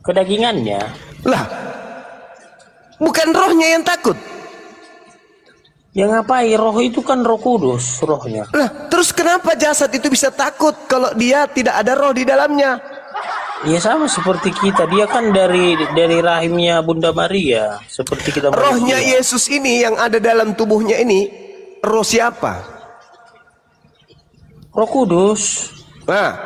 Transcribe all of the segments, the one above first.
Kedagingannya. Lah, bukan rohnya yang takut. Ya ngapain? Roh itu kan Roh Kudus, rohnya. Lah, terus kenapa jasad itu bisa takut kalau dia tidak ada roh di dalamnya? Ya sama seperti kita, dia kan dari rahimnya Bunda Maria, seperti kita. Rohnya manusia. Yesus ini yang ada dalam tubuhnya ini, roh siapa? Roh Kudus. Nah,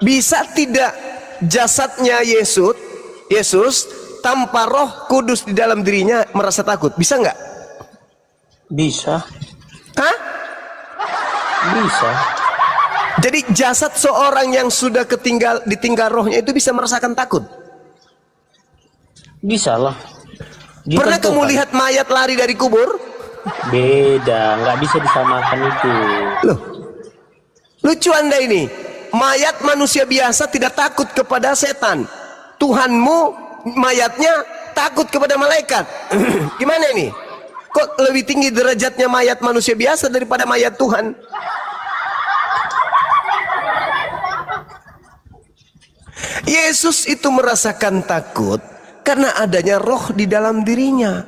bisa tidak jasadnya Yesus tanpa Roh Kudus di dalam dirinya merasa takut? Bisa nggak? Bisa. Hah? Bisa. Jadi jasad seorang yang sudah ditinggal rohnya itu bisa merasakan takut? Bisa lah. Pernah kamu lihat mayat lari dari kubur? Beda, nggak bisa disamakan itu. Loh, lucu Anda ini. Mayat manusia biasa tidak takut kepada setan. Tuhanmu mayatnya takut kepada malaikat. Gimana ini? Kok lebih tinggi derajatnya mayat manusia biasa daripada mayat Tuhan? Yesus itu merasakan takut karena adanya roh di dalam dirinya.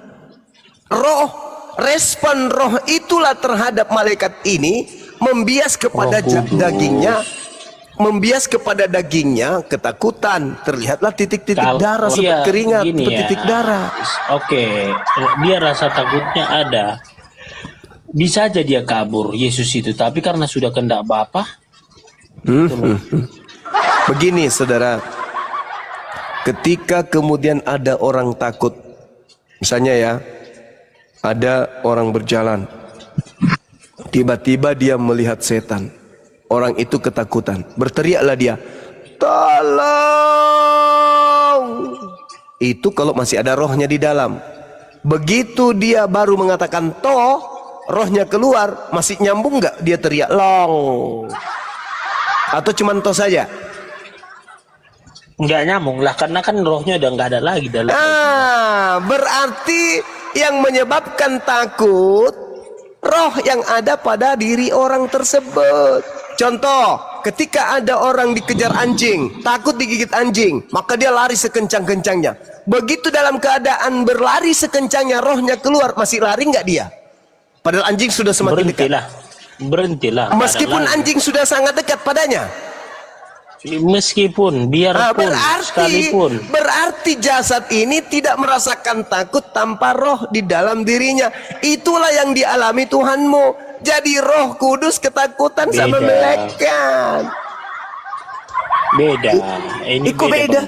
Respon roh itulah terhadap malaikat ini membias kepada dagingnya, ketakutan. Terlihatlah titik-titik darah seperti keringat, titik darah. Oke, dia rasa takutnya ada. Bisa aja dia kabur Yesus itu, tapi karena sudah kehendak Bapa. Begini saudara, ketika kemudian ada orang takut, misalnya ya, ada orang berjalan, tiba-tiba dia melihat setan, orang itu ketakutan, berteriaklah dia, tolong. Itu kalau masih ada rohnya di dalam. Begitu dia baru mengatakan toh, rohnya keluar, masih nyambung nggak dia teriak long? Atau cuman toh saja? Nggak nyambung lah, karena kan rohnya udah nggak ada lagi dalam. Berarti yang menyebabkan takut roh yang ada pada diri orang tersebut. Contoh, ketika ada orang dikejar anjing, takut digigit anjing, maka dia lari sekencang-kencangnya. Begitu dalam keadaan berlari sekencangnya, rohnya keluar, masih lari nggak dia? Padahal anjing sudah semakin dekat. Berhentilah. Meskipun anjing sudah sangat dekat padanya. Meskipun biarpun sekalipun. Berarti jasad ini tidak merasakan takut tanpa roh di dalam dirinya. Itulah yang dialami Tuhanmu. Jadi Roh Kudus ketakutan sama malaikat. Beda. Ini kok beda?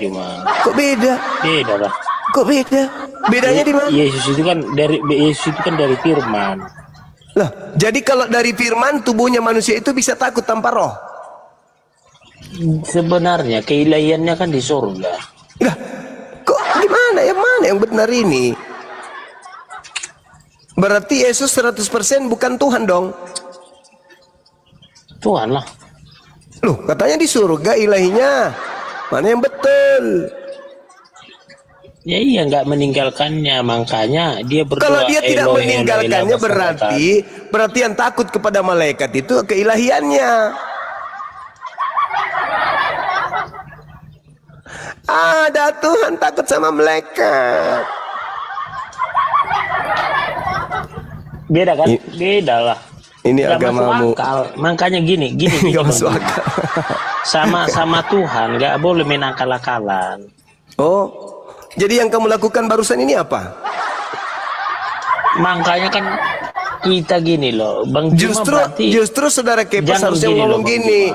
Kok beda? Beda lah. Kok beda? Bedanya di mana? Yesus itu kan dari firman. Lah, jadi kalau dari firman tubuhnya manusia itu bisa takut tanpa roh. Sebenarnya keilahiannya kan di surga. Lah, kok gimana? Yang mana yang benar ini? Berarti Yesus 100% bukan Tuhan dong? Tuhan lah. Loh, katanya di surga ilahinya. Mana yang betul? Ya iya, nggak meninggalkannya, makanya dia berdoa. Kalau dia tidak meninggalkannya berarti yang takut kepada malaikat itu keilahiannya. Ada Tuhan takut sama malaikat. Beda kan? Beda lah. Ini gak agamamu. Makanya gini. Gak masuk akal. Sama Tuhan nggak boleh main akal-akalan. Oh, jadi yang kamu lakukan barusan ini apa? Makanya kan kita gini loh, Bang Juma. Justru saudara Kepes harusnya ngomong gini.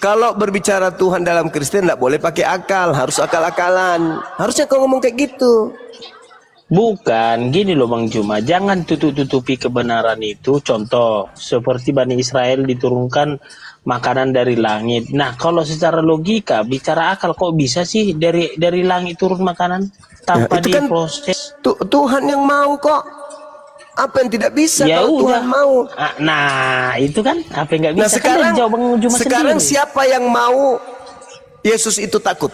Kalau berbicara Tuhan dalam Kristen tidak boleh pakai akal, harus akal-akalan. Harusnya kau ngomong kayak gitu. Bukan, gini loh Bang Juma, jangan tutup-tutupi kebenaran itu. Contoh, seperti Bani Israel diturunkan makanan dari langit. Nah, kalau secara logika, bicara akal, kok bisa sih dari langit turun makanan tanpa ya, diproses? Kan Tuhan yang mau kok. Apa yang tidak bisa ya kalau udah. Tuhan mau? Nah, itu kan apa yang nggak bisa. Nah, sekarang, kan jawab Bang Juma sekarang sendiri. Siapa yang mau Yesus itu takut?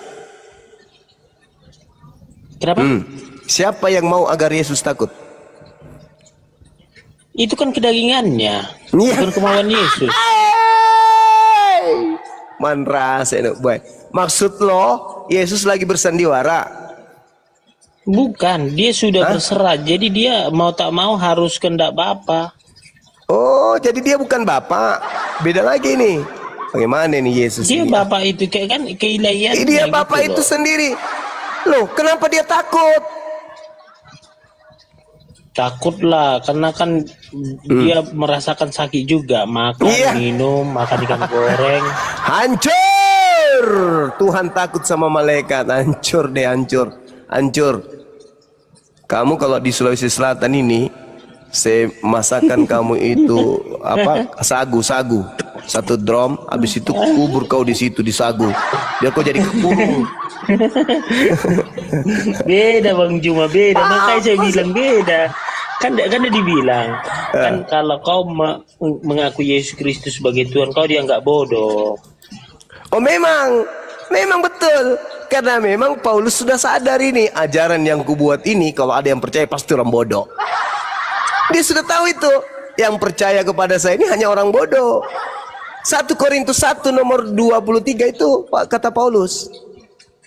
Kenapa? Siapa yang mau agar Yesus takut? Itu kan kedagingannya, bukan kemauan Yesus. Manras enak boy. Maksud lo Yesus lagi bersandiwara. Bukan, dia sudah berserah. Jadi dia mau tak mau harus kehendak Bapa. Oh, jadi dia bukan Bapak. Beda lagi nih. Bagaimana nih Yesus? Dia ini? Bapa itu kayak kan keilahiannya. Dia Bapak gitu itu loh. sendiri. Loh, kenapa dia takut? Takutlah, karena kan dia merasakan sakit juga. Makan, minum, makan ikan goreng. Hancur. Tuhan takut sama malaikat. Hancur deh, hancur. Hancur. Kamu kalau di Sulawesi Selatan ini, saya masakan kamu itu apa? Sagu. Satu drum, habis itu kubur kau di situ di sagu. Biar kau jadi kekurung. Beda Bang Juma, beda. Makanya saya bilang beda. Kan udah dibilang, kan kalau kau mengaku Yesus Kristus sebagai Tuhan, kau dianggap bodoh. Oh memang betul. Karena memang Paulus sudah sadar ini ajaran yang kubuat ini, kalau ada yang percaya pasti orang bodoh. Dia sudah tahu itu. Yang percaya kepada saya ini hanya orang bodoh. 1 Korintus 1 nomor 23 itu kata Paulus.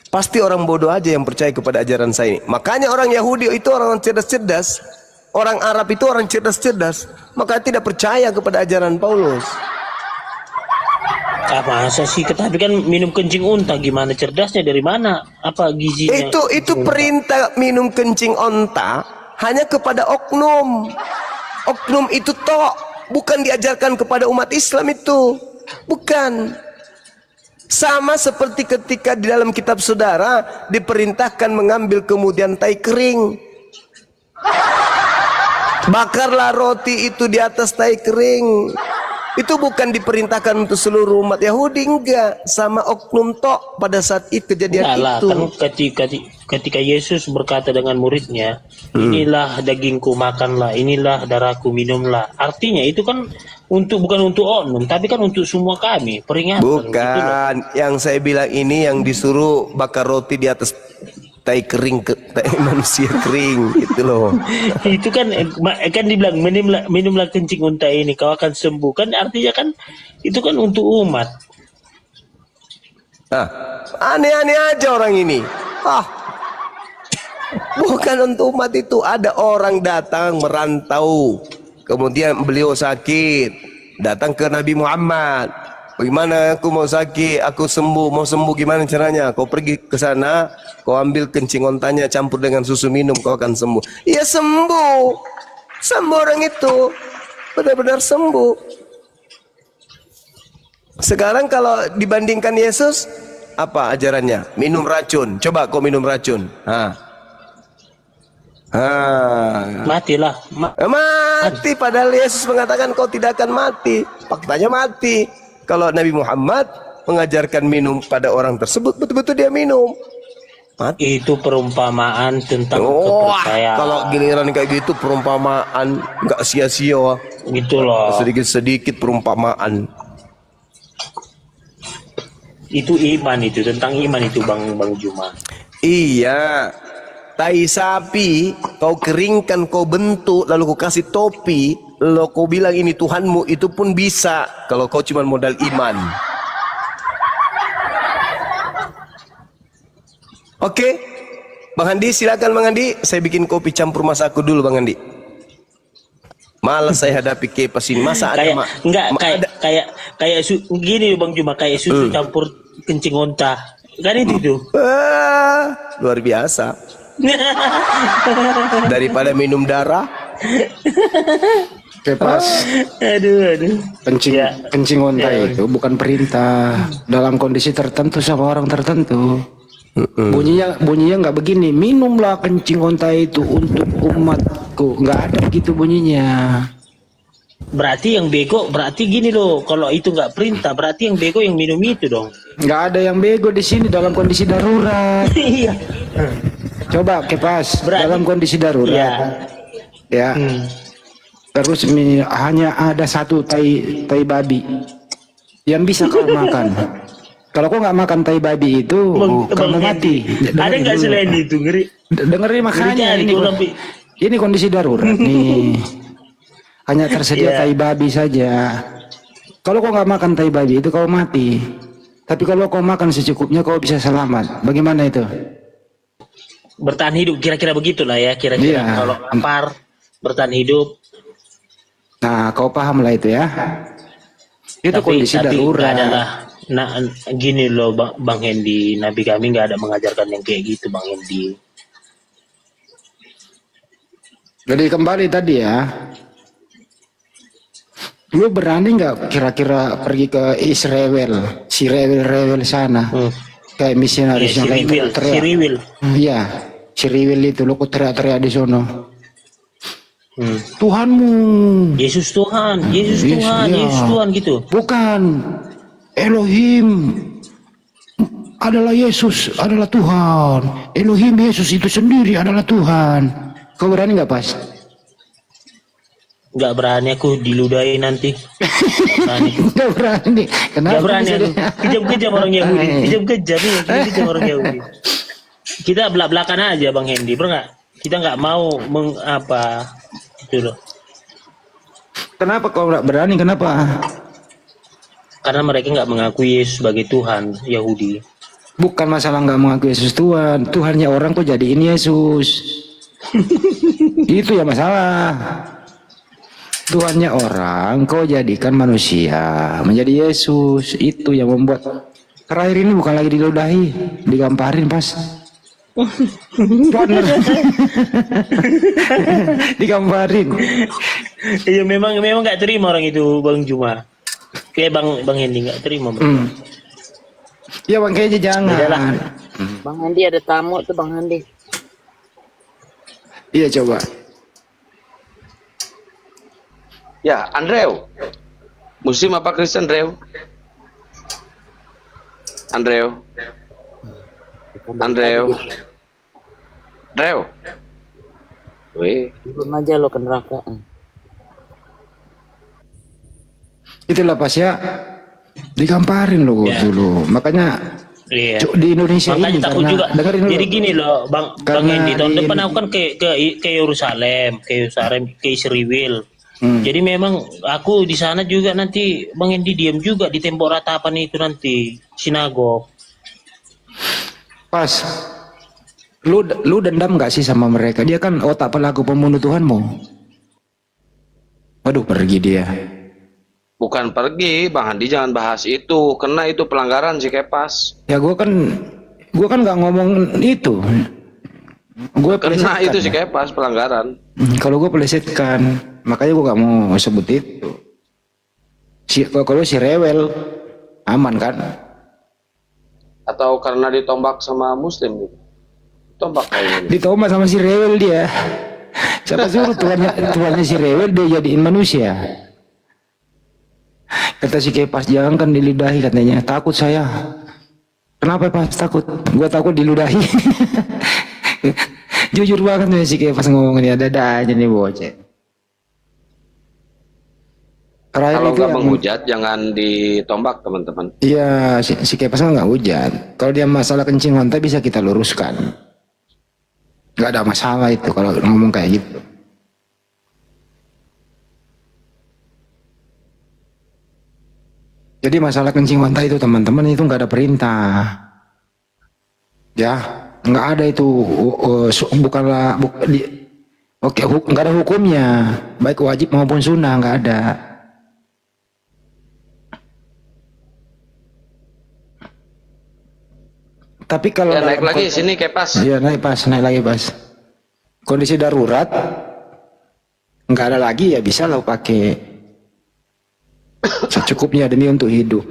Pasti orang bodoh aja yang percaya kepada ajaran saya ini. Makanya orang Yahudi itu orang cerdas-cerdas. Orang Arab itu orang cerdas-cerdas. Makanya tidak percaya kepada ajaran Paulus. Masa sih? Tapi kan minum kencing unta, gimana cerdasnya, dari mana? Apa gizinya? Itu perintah minum kencing onta hanya kepada oknum. Oknum itu tok, bukan diajarkan kepada umat Islam itu. Bukan. Sama seperti ketika di dalam kitab saudara diperintahkan mengambil kemudian tai kering. Bakarlah roti itu di atas tai kering. Itu bukan diperintahkan untuk seluruh umat Yahudi, enggak, sama oknum tok pada saat itu kejadian itu. Kan ketika Yesus berkata dengan muridnya, inilah dagingku makanlah, inilah darahku minumlah. Artinya itu kan bukan untuk oknum, tapi kan untuk semua kami, peringatan. Bukan, gitu, yang saya bilang ini yang disuruh bakar roti di atas tai kering, tai manusia kering gitu loh. Itu kan dibilang minumlah kencing unta ini kau akan sembuh, kan artinya kan itu kan untuk umat. Aneh-aneh aja orang ini. Bukan untuk umat itu. Ada orang datang merantau, kemudian beliau sakit, datang ke Nabi Muhammad. Bagaimana aku mau sakit, aku mau sembuh gimana caranya? Kau pergi ke sana, kau ambil kencing ontanya campur dengan susu minum, kau akan sembuh. Iya sembuh. Sembuh orang itu. Benar-benar sembuh. Sekarang kalau dibandingkan Yesus, apa ajarannya? Minum racun. Coba kau minum racun. Matilah. Mati, padahal Yesus mengatakan kau tidak akan mati. Faktanya mati. Kalau Nabi Muhammad mengajarkan minum pada orang tersebut, betul-betul dia minum. Mati. Itu perumpamaan tentang kepercayaan. Kalau giliran kayak gitu perumpamaan, nggak sia-sia. Gitu loh. Sedikit-sedikit perumpamaan. Itu iman, itu tentang iman itu Bang Juma. Iya. Tai sapi kau keringkan, kau bentuk, lalu kau kasih topi, lalu kau bilang ini Tuhanmu, itu pun bisa kalau kau cuma modal iman. Oke, Bang Andi silakan Bang Andi, saya bikin kopi campur masaku dulu Bang Andi. Malas saya hadapi kipas ini, masa ada gini Bang Juma, kayak susu campur kencing onta, kan itu. Luar biasa. Daripada minum darah. Kepas. Aduh. Kencing onta itu bukan perintah dalam kondisi tertentu sama orang tertentu. Bunyinya nggak begini, minumlah kencing onta itu untuk umatku, nggak ada begitu bunyinya. Berarti yang bego, berarti gini loh, kalau itu nggak perintah, berarti yang bego yang minum itu dong. Nggak ada yang bego di sini dalam kondisi darurat. Iya. Coba Kepas, dalam kondisi darurat. Ya. Terus hanya ada satu tai babi yang bisa kau makan. Kalau kau nggak makan tai babi itu, kamu mati. Ada nggak selain itu, ngeri? Dengerin makanya ini kondisi darurat nih. Hanya tersedia tai babi saja. Kalau kau nggak makan tai babi itu kau mati. Tapi kalau kau makan secukupnya kau bisa selamat. Bagaimana itu? Bertahan hidup, kira-kira begitulah ya, kira-kira Iya. kalau lapar bertahan hidup. Nah, kau paham lah itu ya. Itu kondisi darurat. Adalah, nah gini loh Bang Hendy, Nabi kami nggak ada mengajarkan yang kayak gitu Bang Hendy. Jadi kembali tadi ya, lu berani nggak kira-kira pergi ke Israel, si rewel sana, kayak misionaris yang lain teriak. Si Riwil. Iya, si Riwil itu lu teriak-teriak di sono. Tuhanmu. Yesus Tuhan, Yesus Yes, Tuhan, iya. Yesus Tuhan gitu. Bukan, Elohim adalah Yesus, adalah Tuhan. Elohim Yesus itu sendiri adalah Tuhan. Kau berani nggak pas? Nggak berani aku diludahi nanti. Nggak berani. Kenapa? Nggak berani aku. Kejam-kejam orang Yahudi. Kejam-kejam nih, kejam orang Yahudi. Kita belak-belakan aja Bang Hendy, bro nggak? Kita nggak mau mengapa itu loh. Kenapa kau nggak berani? Kenapa? Karena mereka nggak mengakui Yesus sebagai Tuhan Yahudi. Bukan masalah nggak mengakui Yesus Tuhan. Tuhannya orang kok jadiin Yesus. Itu ya masalah. Tuhannya orang kau jadikan manusia menjadi Yesus. Itu yang membuat terakhir ini bukan lagi diludahi, digamparin pas. Bener. Digambarin. Iya memang nggak terima orang itu Bang Juma. Kayak Bang Hendy nggak terima. Ya Bang kayaknya jangan. Udahlah. Bang Hendy ada tamu tuh Bang Hendy. Iya coba. Ya, Andrew. Muslim apa Kristen, Andrew? Andrew. Weh. Belum aja lo ke neraka. Itulah pas ya. Digamparin loh dulu. Makanya Iya. di Indonesia Makanya ini takut juga. dengerin dulu. Jadi gini loh, Bang Hendy, tahun depan aku kan ke Yerusalem, ke Israel. Jadi memang aku di sana juga nanti Bang Hendy diam juga di tembok ratapan itu nanti sinagog. Pas. Lu dendam gak sih sama mereka? Dia kan otak pelaku pembunuh Tuhanmu. Waduh, pergi dia. Bukan pergi, Bang Handi jangan bahas itu, karena itu pelanggaran si Kepas. Ya gua kan nggak ngomong itu. Gue Karena itu si Kepas pelanggaran. Kalau gue plesetkan, makanya gue gak mau sebut itu. Kalau si rewel aman kan? Atau karena ditombak sama Muslim gitu. Tombak kayaknya. Ditombak sama si rewel dia. Siapa suruh tuannya si rewel dia jadiin manusia. Kata si Kepas, jangan kan diludahi katanya. Takut saya. Kenapa Pas takut? Gue takut diludahi. Jujur banget nih si Kepas ngomongnya, dada aja nih bocah. Kalau nggak menghujat jangan ditombak teman-teman. Iya, si Kepas nggak hujat. Kalau dia masalah kencing onta bisa kita luruskan. Nggak ada masalah itu kalau ngomong kayak gitu. Jadi masalah kencing onta itu teman-teman itu nggak ada perintah. Ya, nggak ada itu. Nggak ada hukumnya. Baik wajib maupun sunnah nggak ada. Tapi kalau ya, naik lagi sini Kepas. Iya naik lagi pas. Kondisi darurat nggak ada lagi ya bisa lo pakai secukupnya demi untuk hidup.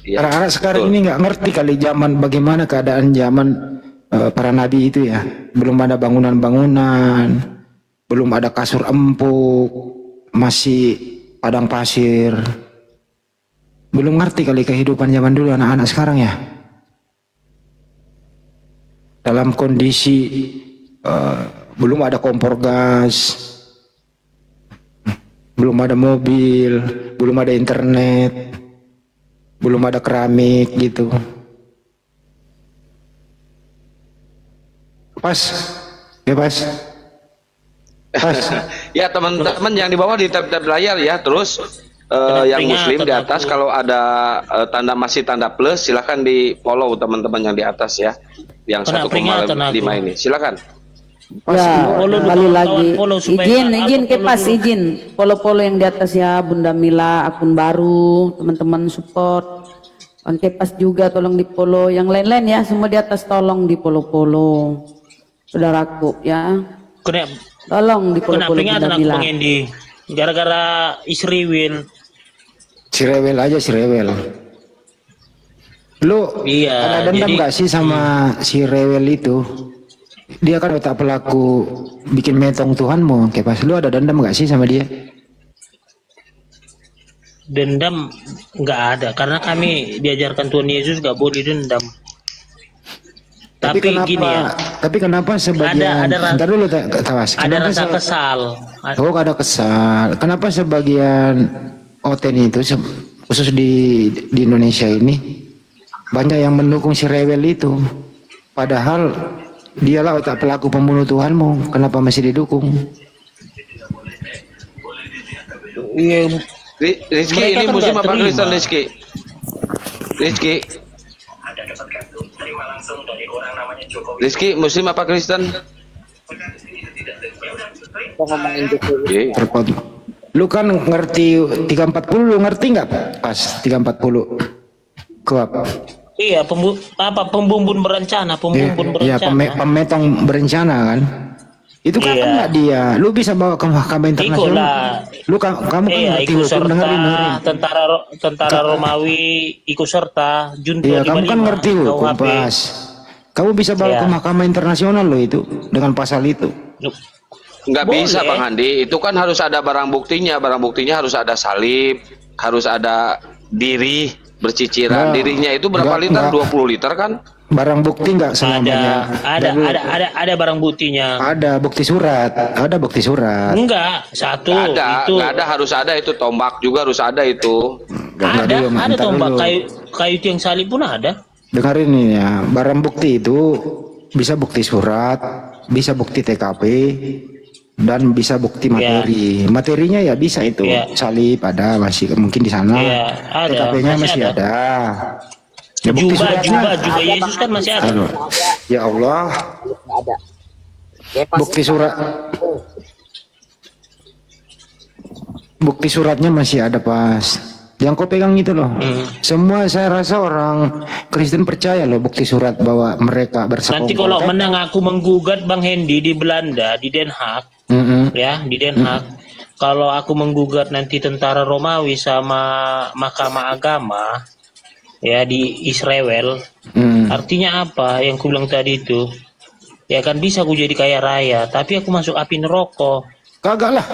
Ya, Anak-anak sekarang ini nggak ngerti kali zaman bagaimana keadaan zaman para nabi itu ya. Belum ada bangunan-bangunan, belum ada kasur empuk, masih padang pasir. Belum ngerti kali kehidupan zaman dulu anak-anak sekarang ya. Dalam kondisi belum ada kompor gas, belum ada mobil, belum ada internet, belum ada keramik gitu. Pas, ya pas. Ya teman-teman yang di bawah di tab-tab layar ya. Terus yang muslim di peringatan atas aku. kalau ada masih tanda plus silahkan di follow teman-teman yang di atas ya, yang Kena 1,5 peringatan aku. ini silakan. Ya, Follow dulu kembali lagi. kawan-kawan, follow supaya Izin, nggak izin auto follow Kepas, dulu. izin. Follow-follow yang di atas ya, Bunda Mila, akun baru, teman-teman support. Bang Kepas juga tolong di follow. Yang lain-lain ya, semua di atas tolong di follow-follow. Saudaraku ya, Kena tolong di kena follow-follow peringatan Bunda aku Mila. Bang Hendy. Gara-gara Israel. Si rewel aja si rewel. Lu Iya, ada dendam jadi- gak sih sama si rewel itu? Dia kan otak pelaku bikin metong Tuhanmu. Kayak pas lu ada dendam gak sih sama dia? Dendam nggak ada, karena kami diajarkan Tuhan Yesus nggak boleh dendam. Tapi kenapa? gini ya, Tapi kenapa sebagian? Ada Ntar dulu Tawas. ada Kenapa rasa kesal. Oh, ada kesal. Kenapa sebagian Oten itu khusus di Indonesia ini banyak yang mendukung si rewel itu? Padahal dialah otak pelaku pembunuh Tuhanmu. Kenapa masih didukung? Iya, Rizky Mereka ini kan muslim nggak apa terima. Kristen Rizky? Rizky muslim apa Kristen? Kita ngomongin Jokowi. Oke. Terpotong. Lu kan ngerti 340, lu ngerti nggak pas 340? Kuap. iya pembumbun berencana, pembumbun Iya, berencana. pemetong berencana kan. Itu kan Iya. enggak dia. Lu bisa bawa ke mahkamah Ikut internasional. lah. Lu kamu kan Iya, ngerti ikut hukum, serta dengerin. tentara Romawi, ikut serta junto Iya, kamu kan 55, ngerti hukum, KUHP. Pas. Kamu bisa bawa Iya. ke mahkamah internasional lo itu dengan pasal itu. Nggak Boleh. bisa Bang Handi, itu kan harus ada barang buktinya harus ada salib, harus ada diri berciciran. Nah, Dirinya itu berapa enggak, liter? enggak. 20 liter kan? Barang bukti enggak selamanya. Ada barang buktinya. Ada bukti surat, ada bukti surat. Enggak, satu Nggak itu. ada, harus ada itu tombak juga harus ada itu. Enggak dulu, Ada ntar tombak dulu. kayu tiang salib pun ada. Dengerin ini ya, barang bukti itu bisa bukti surat, bisa bukti TKP, dan bisa bukti materi. Materinya ya bisa itu, Iya. salib ada masih mungkin di sana, Iya, ada, TKP-nya masih masih ada. ada. Ya, bukti suratnya, Juga Yesus kan masih ada. Aduh, ya Allah, Nggak ada. Kepas bukti surat, bukti suratnya masih ada Pas. Yang kau pegang itu loh. Semua saya rasa orang Kristen percaya loh bukti surat bahwa mereka bersekongkol. Nanti kalau menang aku menggugat Bang Hendy di Belanda, di Den Haag, ya di Den Haag. Kalau aku menggugat nanti tentara Romawi sama Mahkamah Agama, ya di Israel, artinya apa? Yang ku bilang tadi itu, ya kan bisa aku jadi kaya raya, tapi aku masuk api neraka. Kagak lah.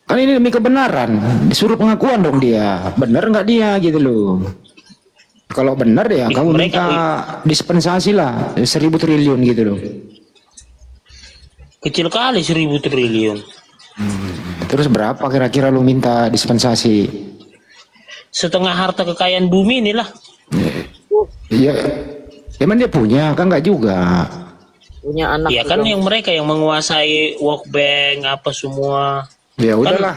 Kan ini demi kebenaran. Disuruh pengakuan dong dia. Bener nggak dia gitu loh. Kalau benar ya kamu minta dispensasi lah 1.000 triliun gitu loh. Kecil kali 1.000 triliun. Terus berapa kira-kira lu minta dispensasi? Setengah harta kekayaan bumi inilah. Iya. Emang dia punya kan nggak juga. punya anak. Iya kan juga. yang mereka yang menguasai World Bank apa semua. Ya udahlah.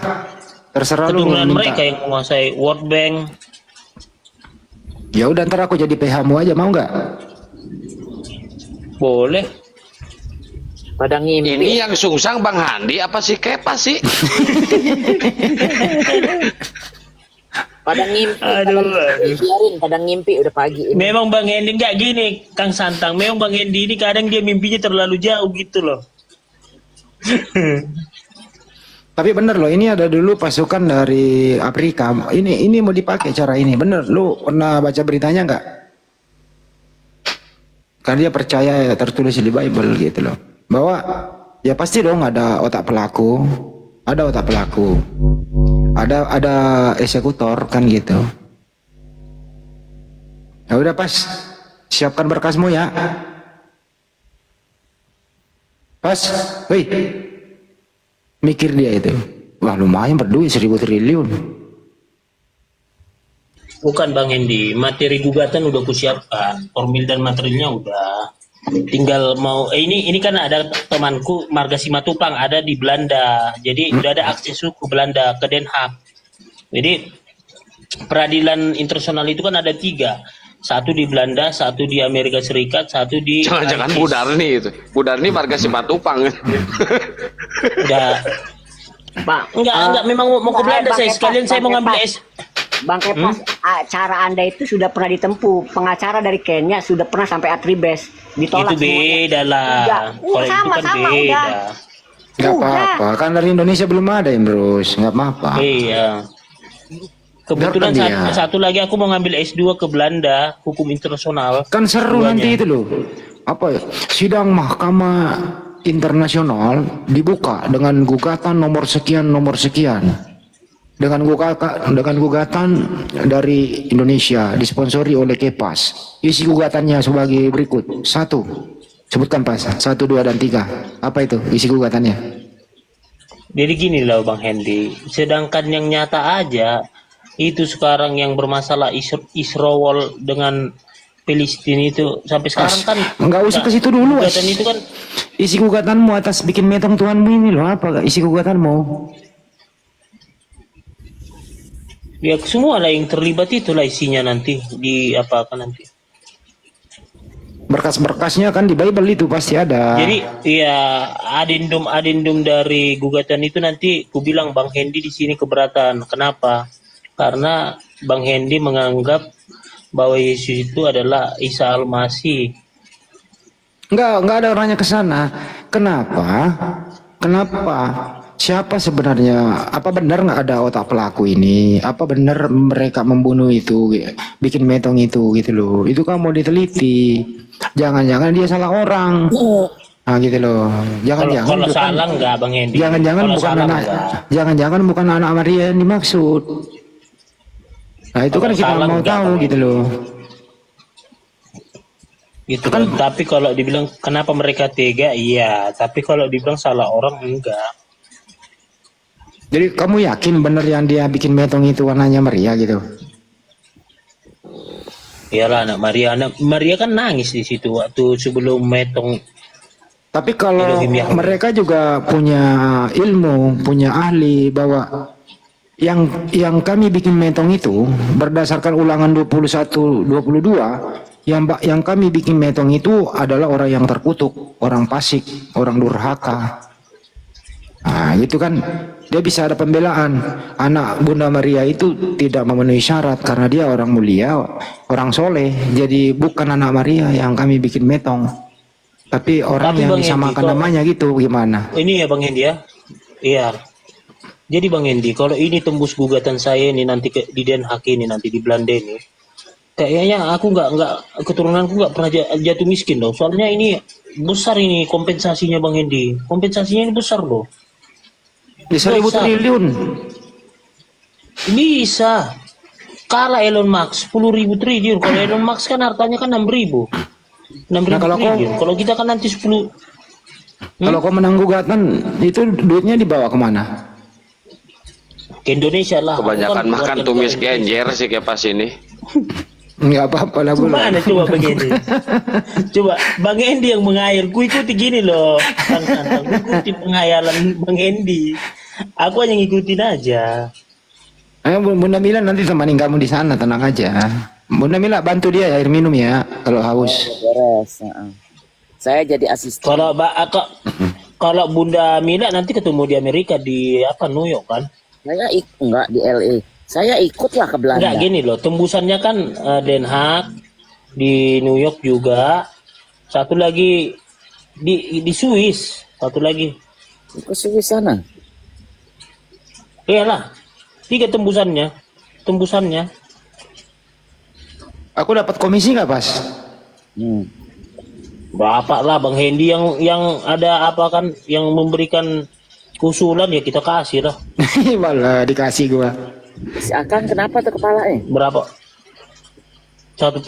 Terserah lu Keturunan minta. mereka yang menguasai World Bank. Ya udah ntar aku jadi PH-mu aja mau nggak? Boleh. Pada ngimpi. Ini yang sungsang Bang Handi apa sih Kepas sih? Pada ngimpi. Biarin pada ngimpi udah pagi ini. Memang Bang Hendy nggak gini, Kang Santang. Memang Bang Hendy ini kadang dia mimpinya terlalu jauh gitu loh. Tapi bener loh, ini ada dulu pasukan dari Afrika. Ini mau dipakai cara ini. Bener, lu pernah baca beritanya nggak? Karena dia percaya ya, tertulis di Bible gitu loh. Bahwa ya pasti dong ada otak pelaku, ada otak pelaku, ada eksekutor kan gitu. Ya udah Pas, siapkan berkasmu ya. Pas, woi. Mikir dia itu, wah lumayan berduit 1.000 triliun. Bukan Bang Hendy, materi gugatan udah kusiapkan, formil dan materialnya udah. Tinggal mau ini kan ada temanku Marga Simatupang ada di Belanda. Jadi udah ada akses ke Belanda ke Den Haag. Jadi peradilan internasional itu kan ada 3. Satu di Belanda, satu di Amerika Serikat, satu di Jangan-jangan Prancis. Budarni itu. Budarni warga Simatupang. Enggak. Enggak, memang mau ke Belanda saya. Sekalian saya mau ngambil S. Bang Kepas, cara Anda itu sudah pernah ditempuh. Pengacara dari Kenya sudah pernah sampai Atribes. Ditolak Itu beda lah. Kalau itu kan sama, beda. udah. Nggak apa-apa, kan dari Indonesia belum ada yang Bros, nggak apa-apa. Iya. Kebetulan Biarkan dia. satu lagi aku mau ngambil S2 ke Belanda, hukum internasional. Kan seru Keduanya. nanti itu loh. Apa ya? Sidang Mahkamah Internasional dibuka dengan gugatan nomor sekian dengan gugatan dari Indonesia disponsori oleh Kepas. Isi gugatannya sebagai berikut. 1. Sebutkan Pas. 1, 2 dan 3. Apa itu isi gugatannya? Jadi gini loh Bang Hendy, sedangkan yang nyata aja itu sekarang yang bermasalah Israel dengan Palestina itu sampai sekarang kan nggak usah ke situ dulu, gugatan itu kan isi gugatanmu atas bikin metong Tuhanmu ini loh, apa isi gugatanmu? ya semua lah yang terlibat itulah isinya nanti di apa kan nanti. Berkas-berkasnya kan di Bible itu pasti ada. Jadi ya adendum dari gugatan itu nanti ku bilang Bang Hendy di sini keberatan. Kenapa? Karena Bang Hendy menganggap bahwa Yesus itu adalah Isa Al-Masih. Enggak ada orangnya ke sana. Kenapa? Siapa sebenarnya? Apa benar nggak ada otak pelaku ini? Apa benar mereka membunuh itu, bikin metong itu gitu loh? Itu kan mau diteliti. Jangan-jangan dia salah orang. Nah gitu loh. Jangan-jangan Kalau salah enggak Bang Hendy? Jangan-jangan Kalau bukan salah anak. enggak. Jangan-jangan bukan anak Maria yang dimaksud. Nah itu Kalau kan kita salah mau enggak, tahu Bang gitu loh. Gitu kan. Tapi kalau dibilang kenapa mereka tega, iya. Tapi kalau dibilang salah orang enggak. Jadi kamu yakin bener yang dia bikin metong itu warnanya Maria gitu? Iyalah anak Maria kan nangis di situ waktu sebelum metong. Tapi kalau Elohim Yahweh. mereka juga punya ilmu, punya ahli bahwa yang kami bikin metong itu berdasarkan Ulangan 21-22 yang kami bikin metong itu adalah orang yang terkutuk, orang fasik, orang durhaka. Nah, itu kan dia bisa ada pembelaan. Anak Bunda Maria itu tidak memenuhi syarat karena dia orang mulia, orang soleh. Jadi bukan anak Maria yang kami bikin metong, tapi orang yang disamakan namanya gitu. Gimana? Ini ya Bang Hendy ya. Iya. Jadi Bang Hendy, kalau ini tembus gugatan saya ini nanti di Den Haag ini nanti di Belanda ini, kayaknya aku nggak keturunanku nggak pernah jatuh miskin loh. Soalnya ini besar ini kompensasinya Bang Hendy. Kompensasinya ini besar loh. Bisa 1.000 triliun. Bisa. Kalah Elon Musk 10.000 triliun. Kalau Elon Musk kan hartanya kan 6.000. 6.000 kalau triliun. Kalau kita kan nanti 10. Kalau kau menang gugatan itu duitnya dibawa kemana? Ke Indonesia lah. Kebanyakan makan tumis genjer sih Kepas ini. Nggak apa-apa lah. Gimana coba Bang Hendy? Coba Bang Hendy yang menghayal. Ku ikuti gini loh. Ku ikuti penghayalan Bang Hendy. Aku hanya ngikutin aja. Bunda Mila nanti temanin kamu di sana, tenang aja. Bunda Mila bantu dia air minum ya kalau haus. Beres. Saya jadi asisten. Kalau Bunda Mila nanti ketemu di Amerika di apa New York kan? Saya enggak di LA. Saya ikutlah ke Belanda. Enggak gini loh, tembusannya kan Den Haag, di New York juga. Satu lagi di Swiss, satu lagi. Ke Swiss sana. Iyalah. 3 tembusannya. Aku dapat komisi nggak pas? Berapa lah Bang Hendy yang ada apa kan yang memberikan usulan ya kita kasih lah. Malah dikasih gua. Si Akang kenapa tuh kepalanya? Berapa? 1%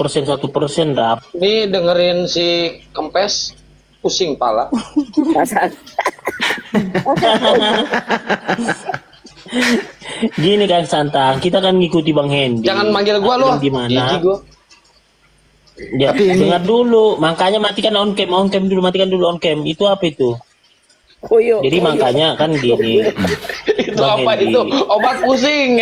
dapat. Ini dengerin si Kempes pusing pala. Gini kan Santang, kita kan ngikuti Bang Hendy. Jangan manggil gua loh. Gimana? Gigi gua. Ya, dengar dulu, makanya matikan on cam dulu, matikan dulu on cam. Itu apa itu? Jadi makanya kan gini. Itu apa itu? Obat pusing,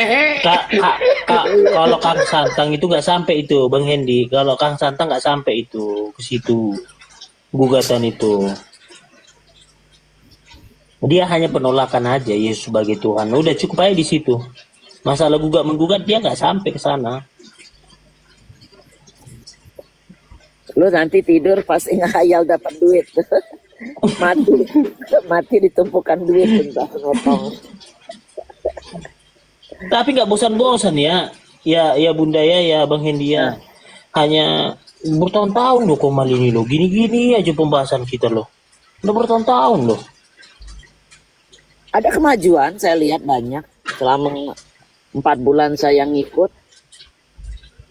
Kalau Kang Santang itu nggak sampai itu, Bang Hendy. Kalau Kang Santang nggak sampai itu ke situ gugatan itu. Dia hanya penolakan aja Yesus sebagai Tuhan. Udah cukup aja di situ. Masalah gugat menggugat dia nggak sampai ke sana. Lu nanti tidur pasti ngayal dapat duit. mati ditumpukan duit entah ngotong. Tapi nggak bosan-bosan ya Bunda ya Bang Hendy ya. Hanya bertahun-tahun loh Komal ini loh, gini-gini aja pembahasan kita loh. Udah bertahun-tahun loh. Ada kemajuan saya lihat banyak selama 4 bulan saya ngikut.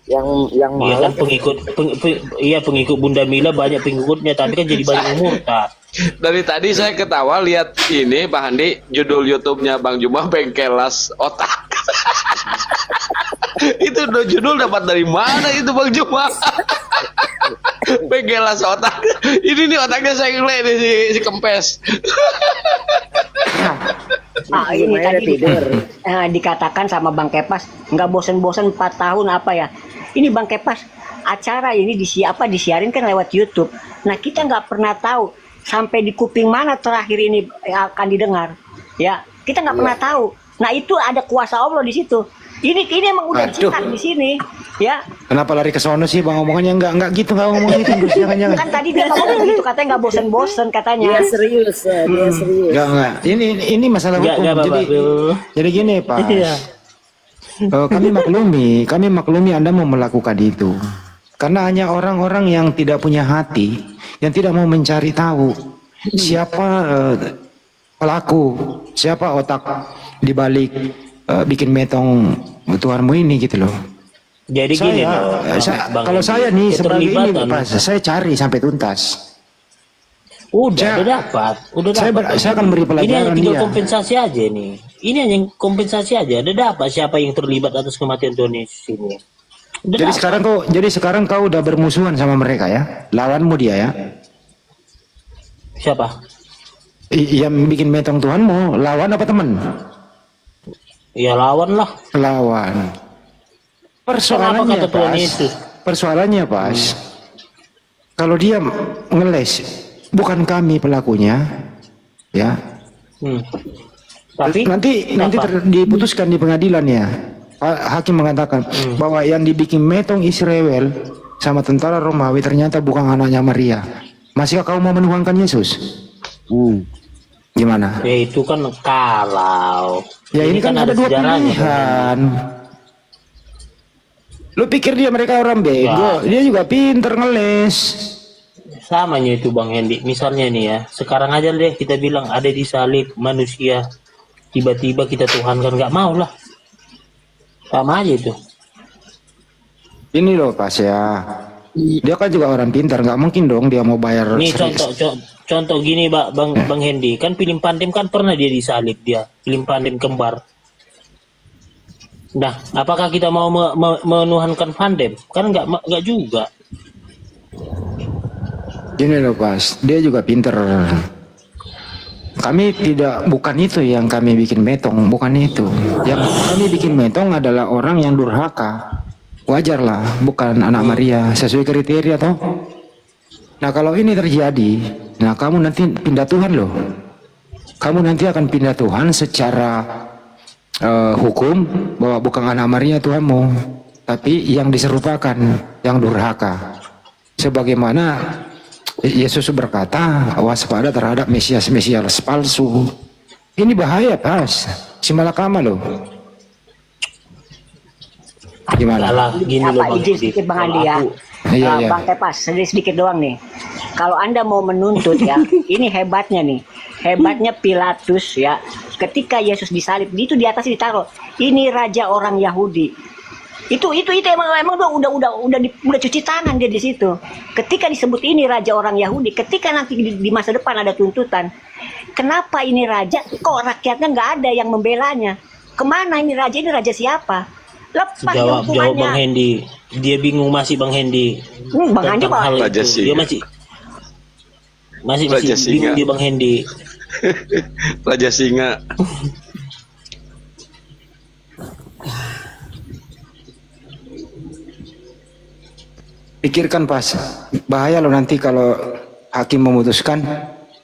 Yang iya kan pengikut Bunda Mila banyak pengikutnya, tapi kan jadi banyak murtad. Dari tadi saya ketawa lihat ini Pak Handi, judul YouTube-nya Bang Juma Bengkelas Otak. Itu judul dapat dari mana itu Bang Juma? Bengkelas Otak. Ini nih otaknya saya ngeliat si Kempes. Ini tadi dikatakan sama Bang Kepas nggak bosen-bosen 4 tahun apa ya. Ini Bang Kepas, acara ini disiarin kan lewat YouTube. Nah kita nggak pernah tahu sampai di kuping mana terakhir ini akan didengar. Ya kita nggak pernah tahu. Nah itu ada kuasa Allah di situ. Ini emang udah cekat di sini. Ya. Kenapa lari ke sono sih Bang, omongannya enggak gitu, enggak ngomong gitu terus jangan. Kan tadi dia ngomong gitu katanya enggak bosen-bosen katanya. Dia serius. Enggak. Ini masalah hukum. Jadi gini, Pak. Iya. Kami maklumi Anda mau melakukan itu. Karena hanya orang-orang yang tidak punya hati, yang tidak mau mencari tahu siapa pelaku, siapa otak dibalik bikin metong Tuhanmu ini gitu loh. Jadi gini kalau saya nih sebagai ini Pak, saya cari sampai tuntas. Udah dapat. Saya akan beri pelajaran dia. Ini tinggal kompensasi aja nih. Ini hanya kompensasi aja. Udah dapat siapa yang terlibat atas kematian Tuhan Yesus ini. Jadi sekarang kau udah bermusuhan sama mereka ya? Lawanmu dia ya? Siapa? Yang bikin metong Tuhanmu, lawan apa teman? Ya lawan lah. Lawan. Persoalannya pas. Kalau dia ngeles, bukan kami pelakunya, ya. Tapi nanti diputuskan di pengadilan ya. Hakim mengatakan bahwa yang dibikin metong Israel sama tentara Romawi ternyata bukan anaknya Maria. Masihkah kau mau menuhankan Yesus? Gimana? Ya itu kan kalau. Ya ini kan ada dua pilihan. Lu pikir mereka orang bego? Ya. Dia juga pinter ngeles. Samanya itu Bang Hendy. Misalnya nih ya, sekarang aja deh kita bilang ada di salib manusia. Tiba-tiba kita Tuhan kan nggak mau lah. Sama aja itu. Ini loh Pas ya. Dia kan juga orang pintar, nggak mungkin dong dia mau bayar. Nih contoh gini Bang Hendy, kan film Pandem kan pernah dia disalib dia, film Pandem kembar. Nah, apakah kita mau menuhankan Pandem? Kan nggak juga. Gini loh Pas, dia juga pintar. Kami bukan itu yang kami bikin metong, bukan itu. Yang kami bikin metong adalah orang yang durhaka. Wajarlah, bukan anak Maria, sesuai kriteria toh. Nah kalau ini terjadi, nah kamu nanti pindah Tuhan loh. Kamu nanti akan pindah Tuhan secara hukum bahwa bukan anak Maria Tuhanmu, tapi yang diserupakan, yang durhaka. Sebagaimana Yesus berkata, waspada terhadap Mesias palsu. Ini bahaya Pas, si malakama loh. Gimana? Izin sedikit Bang Andi ya. Iya. Bang Kepas, sedikit doang nih. Kalau Anda mau menuntut ya, ini hebatnya nih. Hebatnya Pilatus ya. Ketika Yesus disalib, itu di atas ditaruh, ini raja orang Yahudi. Itu emang udah cuci tangan dia di situ. Ketika disebut ini raja orang Yahudi, ketika nanti di masa depan ada tuntutan, kenapa ini raja kok rakyatnya nggak ada yang membelanya? Kemana ini raja siapa? Lepas jawab Bang Hendy. Dia bingung masih Bang Hendy. Bang Hendy Dia masih bingung dia Bang Hendy. Raja Singa. Pikirkan pas, bahaya loh nanti kalau hakim memutuskan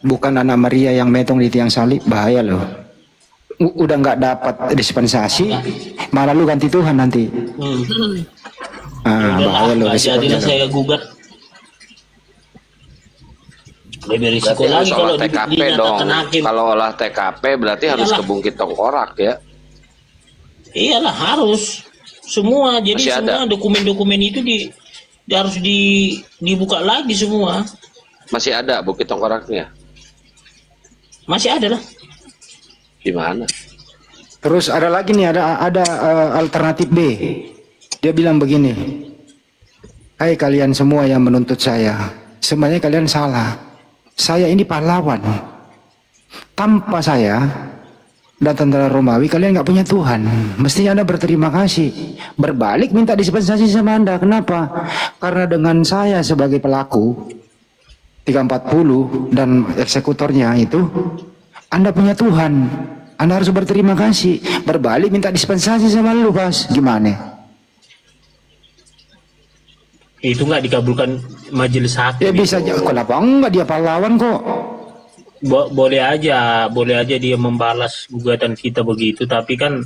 bukan anak Maria yang metong di tiang salib, bahaya loh. Udah nggak dapat dispensasi, malah lu ganti Tuhan nanti. Bahaya loh. Jadilah saya gugat. Lebih risiko lagi kalau TKP dong. Kalau olah TKP berarti harus ke Bukit Tengkorak ya. Iyalah harus semua. Jadi masih semua dokumen-dokumen itu harus dibuka lagi semua. Masih ada Bukit Tengkoraknya? Masih ada lah. Di mana? Terus ada lagi nih, ada alternatif B. Dia bilang begini, hai kalian semua yang menuntut saya, sebenarnya kalian salah. Saya ini pahlawan. Tanpa saya dan tentara Romawi kalian nggak punya Tuhan. Mestinya Anda berterima kasih. Berbalik minta dispensasi sama Anda. Kenapa? Karena dengan saya sebagai pelaku 340 dan eksekutornya itu, Anda punya Tuhan. Anda harus berterima kasih. Berbalik minta dispensasi sama lu, Bas. Gimana? Itu nggak dikabulkan majelis hakim. Ya bisa aja. Kenapa enggak, dia pahlawan kok. Boleh aja dia membalas gugatan kita begitu, tapi kan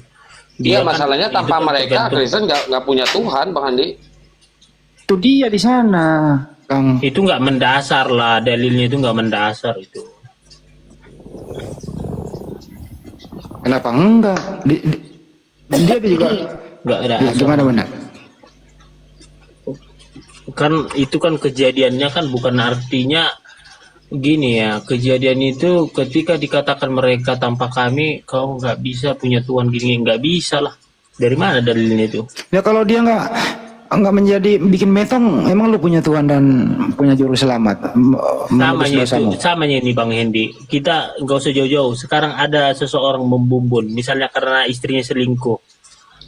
dia masalahnya kan, tanpa mereka Kristen nggak punya Tuhan, Bang Andi. Itu dia di sana, Kang. Itu nggak mendasar lah, dalilnya itu nggak mendasar itu. Kenapa enggak? Dia juga nggak ada. Ya, gimana benar? Kan itu kan kejadiannya kan bukan artinya gini ya, kejadian itu ketika dikatakan mereka tanpa kami kau nggak bisa punya Tuhan gini, nggak bisa lah. Dari mana dalilnya itu? Ya kalau dia nggak menjadi bikin metong, emang lu punya Tuhan dan punya juru selamat. Samanya ini Bang Hendi, kita nggak usah jauh-jauh. Sekarang ada seseorang membumbun, misalnya karena istrinya selingkuh.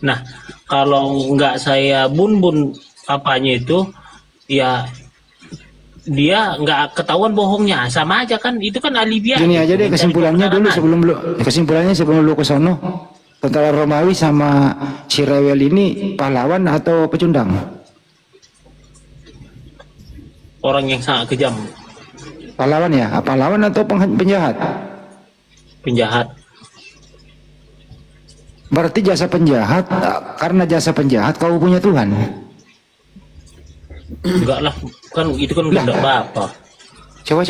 Nah kalau nggak saya bunbun apanya itu, ya dia nggak ketahuan bohongnya, sama aja kan, itu kan alibi. Gini aja deh kesimpulannya dulu sebelum lu ke sono. Tentara Romawi sama si Rewel ini pahlawan atau pecundang? Orang yang sangat kejam. Pahlawan ya? Pahlawan atau penjahat? Penjahat. Berarti jasa penjahat, karena jasa penjahat kau punya Tuhan? Enggak lah, kan itu kan enggak apa-apa. Coba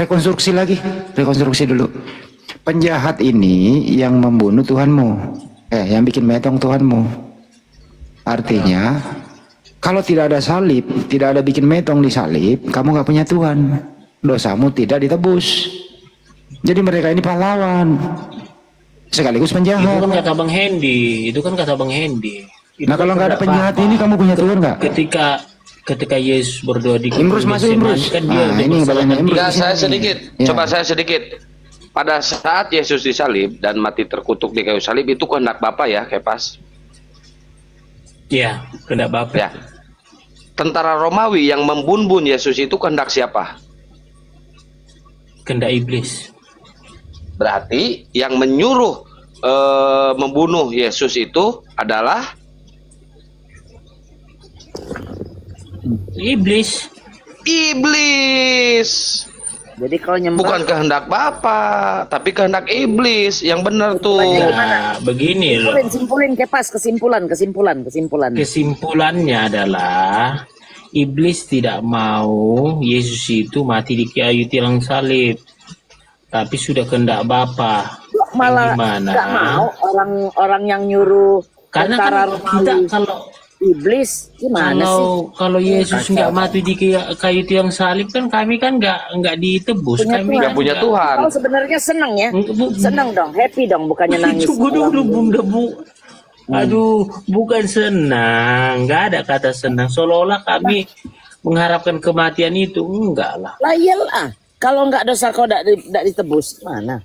rekonstruksi dulu. Penjahat ini yang membunuh Tuhanmu, yang bikin metong Tuhanmu. Artinya, kalau tidak ada salib, tidak ada bikin metong di salib, kamu nggak punya Tuhan. Dosamu tidak ditebus. Jadi mereka ini pahlawan, sekaligus penjahat. Itu kan kata Bang Hendi. Nah kalau nggak ada penjahat ini, kamu punya Tuhan nggak? Ketika Yesus berdoa di Imrus masuk Imrus. Kan dia ini banyak Imrus. Coba saya sedikit. Pada saat Yesus disalib dan mati terkutuk di kayu salib, itu kehendak Bapa ya, Kepas? Iya, kehendak Bapa. Ya. Tentara Romawi yang membunbun Yesus itu kehendak siapa? Kehendak iblis. Berarti yang menyuruh membunuh Yesus itu adalah iblis. Jadi kalau nyembah bukan kehendak Bapa, tapi kehendak iblis. Yang benar tuh. Nah, begini loh. Simpulin Kepas, kesimpulan. Kesimpulannya adalah iblis tidak mau Yesus itu mati di kayu tiang salib. Tapi sudah kehendak Bapa. Malah nggak mau orang yang nyuruh. Karena kan kita kalau iblis gimana sih? Kalau Yesus nggak mati di kayu tiang salib kan kami kan nggak ditebus. Kami nggak punya Tuhan. Oh sebenarnya senang ya? Senang dong, happy dong, bukannya nangis. Dulu Bunda Bu. Aduh, bukan senang. Nggak ada kata senang. Seolah-olah kami mengharapkan kematian itu, enggak lah. Lah iyalah. Kalau nggak dosa kau nggak ditebus, mana?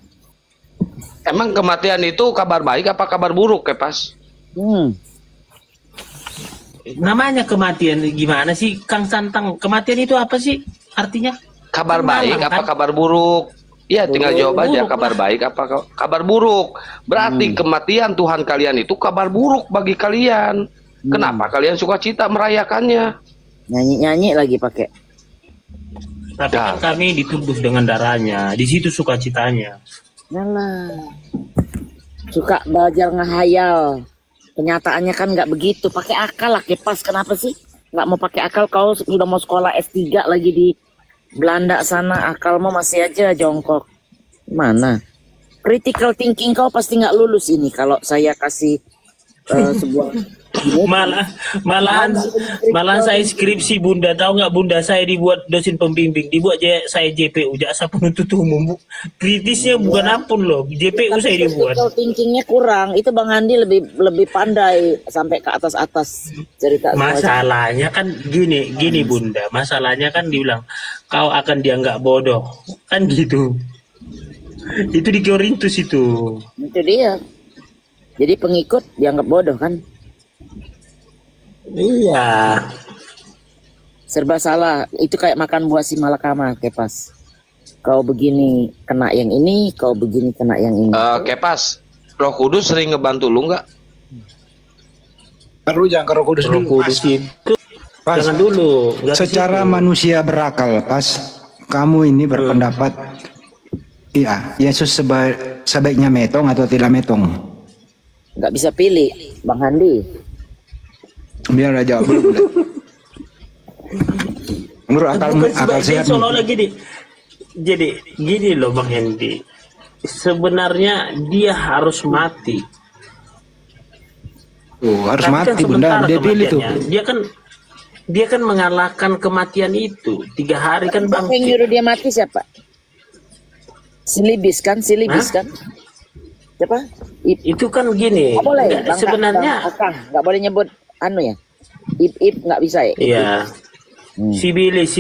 Emang kematian itu kabar baik apa kabar buruk, Kepas? Namanya kematian gimana sih Kang Santang? Kematian itu apa sih artinya? Kabar baik apa kabar buruk? Iya, tinggal jawab aja kabar baik apa kabar buruk. Berarti kematian Tuhan kalian itu kabar buruk bagi kalian. Kenapa kalian sukacita merayakannya? Nyanyi-nyanyi lagi pakai. Tapi kan kami dituduh dengan darahnya. Di situ sukacitanya. Yalah. Suka belajar ngehayal. Kenyataannya kan nggak begitu. Pakai akal lah, Kepas. Kenapa sih nggak mau pakai akal? Kau udah mau sekolah S3 lagi di Belanda sana, akalmu masih aja jongkok. Mana? Critical thinking kau pasti nggak lulus ini kalau saya kasih sebuah malahan saya skripsi Bunda, tahu nggak Bunda, saya dibuat dosen pembimbing, dibuat saya JPU, jaksa penuntut umum. Kritisnya bukan ampun loh, JPU saya dibuat. Critical thinkingnya kurang, itu Bang Andi lebih pandai sampai ke atas cerita. Masalahnya kan gini Bunda, masalahnya kan dibilang kau akan dianggap bodoh, kan gitu. Itu di Korintus itu. Itu dia. Jadi pengikut dianggap bodoh kan? Iya. Serba salah. Itu kayak makan buah si malakama, Kepas. Kau begini kena yang ini, kau begini kena yang ini. Kepas, Roh Kudus sering ngebantu lu nggak? Perlu jangan ke Roh Kudus dulu. Itu Pas. jangan dulu. Secara manusia berakal, pas kamu ini berpendapat, iya, Yesus sebaiknya metong atau tidak metong? Nggak bisa pilih, Bang Andi. Biar aja jawab dulu. Menurut akal sehat. Jadi gini loh Bang Hendi. Sebenarnya dia harus mati. Harus Tapi mati kan Bunda, dia pilih tuh. Dia kan mengalahkan kematian itu 3 hari kan Bang. Yang nyuruh dia mati siapa? Silibis kan? Siapa? Itu kan gini. Nggak boleh. Sebenarnya nggak boleh nyebut anu ya. Ip nggak bisa ya. Iya. Sibilis.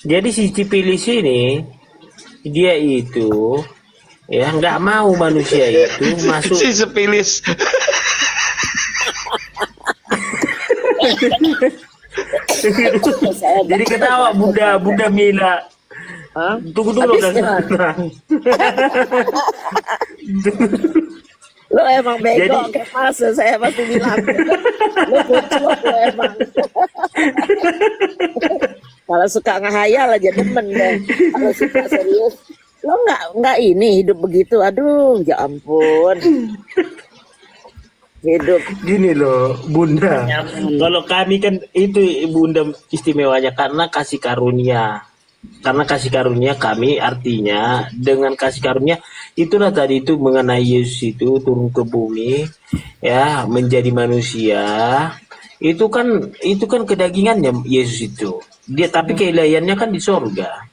Jadi si Cipilis ini dia itu ya nggak mau manusia itu masuk. Si Sepilis. Jadi ketawa Bunda Mila. Tunggu dulu kan. Lo emang bego, Kepas, saya pasti bilang. Lo kucuk lo emang. Kalau suka ngehayal aja demen deh. Kalau suka serius, lo nggak ini hidup begitu. Aduh, ya ampun. Hidup Gini loh Bunda, kalau kami kan itu Bunda istimewanya karena kasih karunia. Karena kasih karunia kami artinya dengan kasih karunia itulah tadi itu mengenai Yesus itu turun ke bumi ya menjadi manusia itu kan kedagingannya Yesus itu dia tapi keilahiannya kan di sorga.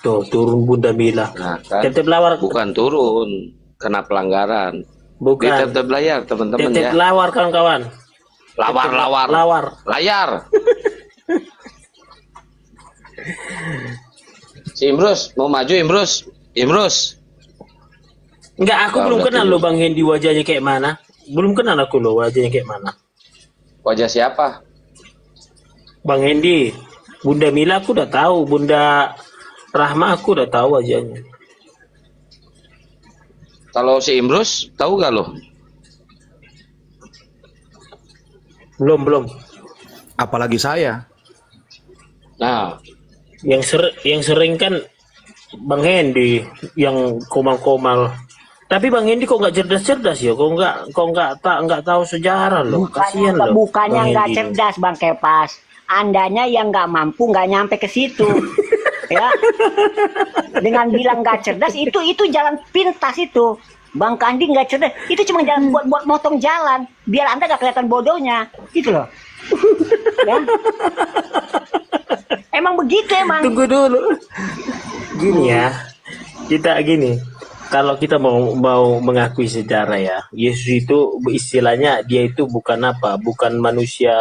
Tuh turun Bunda Mila. Nah, kan? Tetep lawar. Bukan turun, kena pelanggaran. Bukan. Di tetep layar teman-teman ya. Tetep lawar kawan-kawan. Lawar. Layar. Si Imrus mau maju Imrus. Enggak, aku belum kenal lo Bang Hendi wajahnya kayak mana. Belum kenal aku lo wajahnya kayak mana. Wajah siapa? Bang Hendi, Bunda Mila aku udah tahu, Bunda Rahma aku udah tahu wajahnya. Kalau si Imrus tahu gak lo? Belum. Apalagi saya. Nah, yang sering kan Bang Hendi yang komal-komal. Tapi Bang Hendi kok nggak cerdas-cerdas ya? Kok nggak tahu sejarah loh? Kasihan loh. Bukannya nggak cerdas Bang Kepas. Andanya yang nggak mampu nggak nyampe ke situ. Ya, dengan bilang nggak cerdas itu jalan pintas itu. Bang Kandi nggak cerdas, itu cuma jalan buat motong jalan biar Anda nggak kelihatan bodohnya, gitu loh. Ya. Emang begitu emang. Tunggu dulu. Gini ya, kita gini. Kalau kita mau mengakui sejarah ya, Yesus itu istilahnya dia itu bukan manusia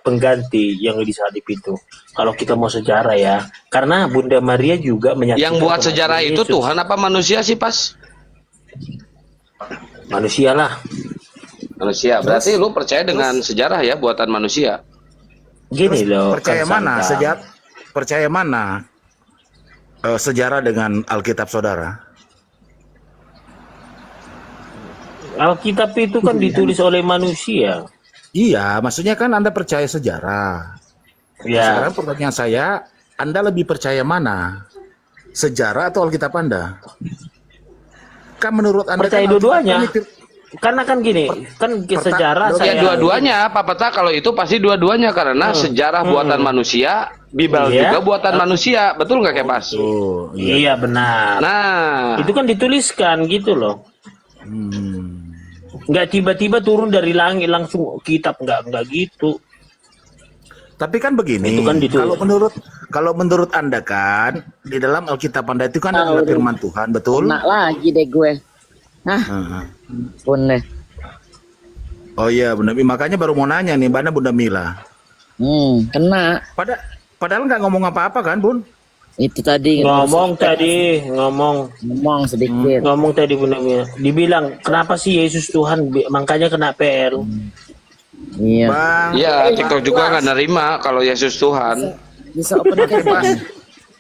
pengganti yang disalib itu. Kalau kita mau sejarah ya, karena Bunda Maria juga menyaksikan. Yang buat sejarah itu Yesus. Tuhan apa manusia sih pas? Manusia lah. Manusia. Berarti lu percaya dengan sejarah ya, buatan manusia. Gini loh. Percaya mana percaya mana sejarah dengan Alkitab saudara? Alkitab itu kan ditulis oleh manusia. Iya, maksudnya kan Anda percaya sejarah. Ya. Sekarang pertanyaan saya, Anda lebih percaya mana? Sejarah atau Alkitab Anda? Kan menurut Anda percaya kan dua-duanya. Karena kan gini, kan sejarah ya dua-duanya, Pak Peta, kalau itu pasti dua-duanya karena sejarah buatan manusia, Bible juga buatan manusia, betul nggak Kepas? Iya benar. Nah, itu kan dituliskan gitu loh. Nggak tiba-tiba turun dari langit langsung kitab, nggak gitu. Tapi kan begini, Itu kan kalau menurut Anda kan di dalam Alkitab Anda itu kan adalah firman Tuhan, betul? Kena lagi deh gue. Pun deh. Oh iya, Bunda Mila, makanya baru mau nanya nih, mana Bunda Mila? Kena. Padahal nggak ngomong apa-apa kan, Bun? Itu tadi ngomong sedikit. Ngomong tadi Bunda Mila. Dibilang kenapa sih Yesus Tuhan, makanya kena PR. Iya. Iya, TikTok juga nggak nerima kalau Yesus Tuhan. Bisa open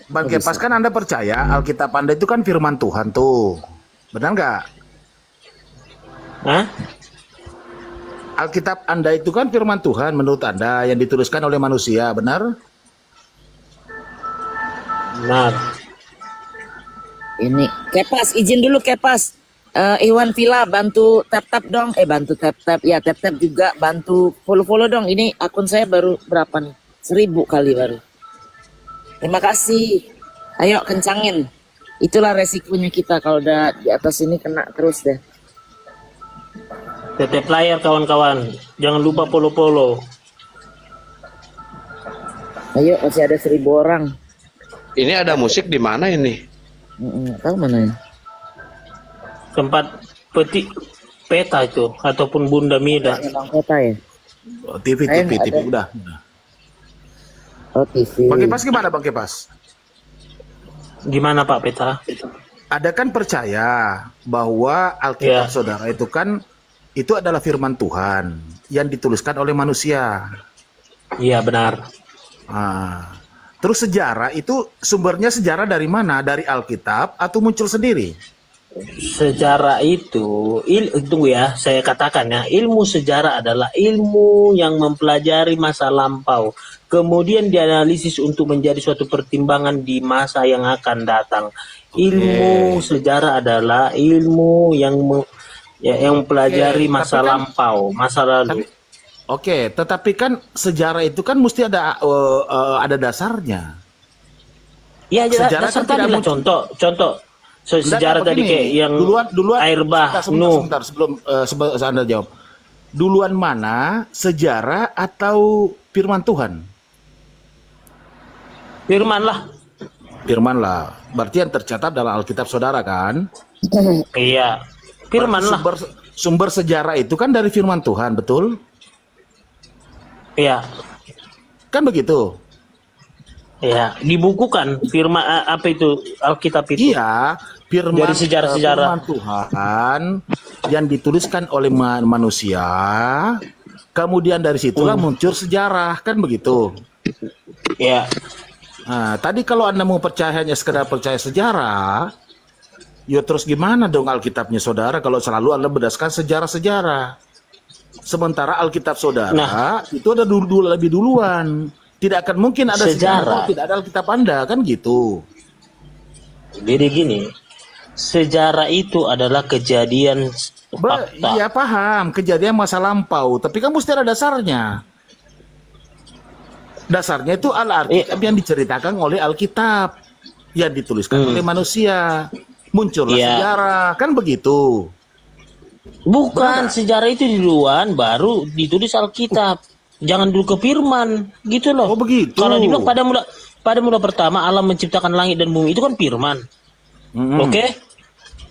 Bang Kepas, kan Anda percaya Alkitab Anda itu kan firman Tuhan tuh, benar nggak? Hah? Alkitab Anda itu kan firman Tuhan menurut Anda yang dituliskan oleh manusia, benar? Benar. Ini Kepas, izin dulu Kepas. Iwan Villa bantu tap dong. Bantu tap ya, tap juga bantu follow dong. Ini akun saya baru berapa nih? 1000 kali baru. Terima kasih. Ayo kencangin. Itulah resikonya kita kalau udah di atas ini kena terus deh. Tetep layar kawan-kawan. Jangan lupa follow. Ayo, masih ada 1000 orang. Ini ada musik di mana ini? Tahu mana ya? Tempat petik peta itu ataupun Bunda Mila. Bang Peta ya? TV udah. Oh, TV. Bang Kepas gimana Bang Kepas? Gimana Pak Peta? Ada kan percaya bahwa Alkitab saudara itu kan itu adalah firman Tuhan yang dituliskan oleh manusia. Iya benar. Terus sejarah itu sumbernya sejarah dari mana? Dari Alkitab atau muncul sendiri? Sejarah itu tunggu ya, saya katakan ya, ilmu sejarah adalah ilmu yang mempelajari masa lampau, kemudian dianalisis untuk menjadi suatu pertimbangan di masa yang akan datang. Ilmu sejarah adalah ilmu yang mempelajari masa lampau, masa lalu. Tetapi kan sejarah itu kan mesti ada dasarnya. Ya, dasar tadi lah contoh. Sejarah tadi kayak yang duluan air bah. Sebentar sebelum Anda jawab. Duluan mana, sejarah atau firman Tuhan? Firman lah. Berarti yang tercatat dalam Alkitab saudara kan? Iya. Firman lah. Sumber sejarah itu kan dari firman Tuhan, betul? Iya. Kan begitu? Iya, dibukukan firman apa itu Alkitab itu? Iya, firman dari sejarah-sejarah Tuhan yang dituliskan oleh manusia. Kemudian dari situlah muncul sejarah, kan begitu? Iya. Nah, tadi kalau Anda mau percaya hanya sekedar percaya sejarah, ya terus gimana dong Alkitabnya saudara kalau selalu Anda berdasarkan sejarah-sejarah? Sementara Alkitab saudara itu ada lebih duluan. Tidak akan mungkin ada sejarah tidak ada Alkitab Anda, kan gitu. Jadi gini, sejarah itu adalah kejadian fakta. Iya paham, kejadian masa lampau, tapi kan mesti ada dasarnya. Dasarnya itu Alkitab yang diceritakan oleh Alkitab yang dituliskan oleh manusia. Muncullah sejarah, kan begitu. Bukan, sejarah itu duluan baru ditulis Alkitab. Jangan dulu ke firman, gitu loh. Oh begitu. Kalau dibilang pada mula pertama Allah menciptakan langit dan bumi, itu kan firman. Oke?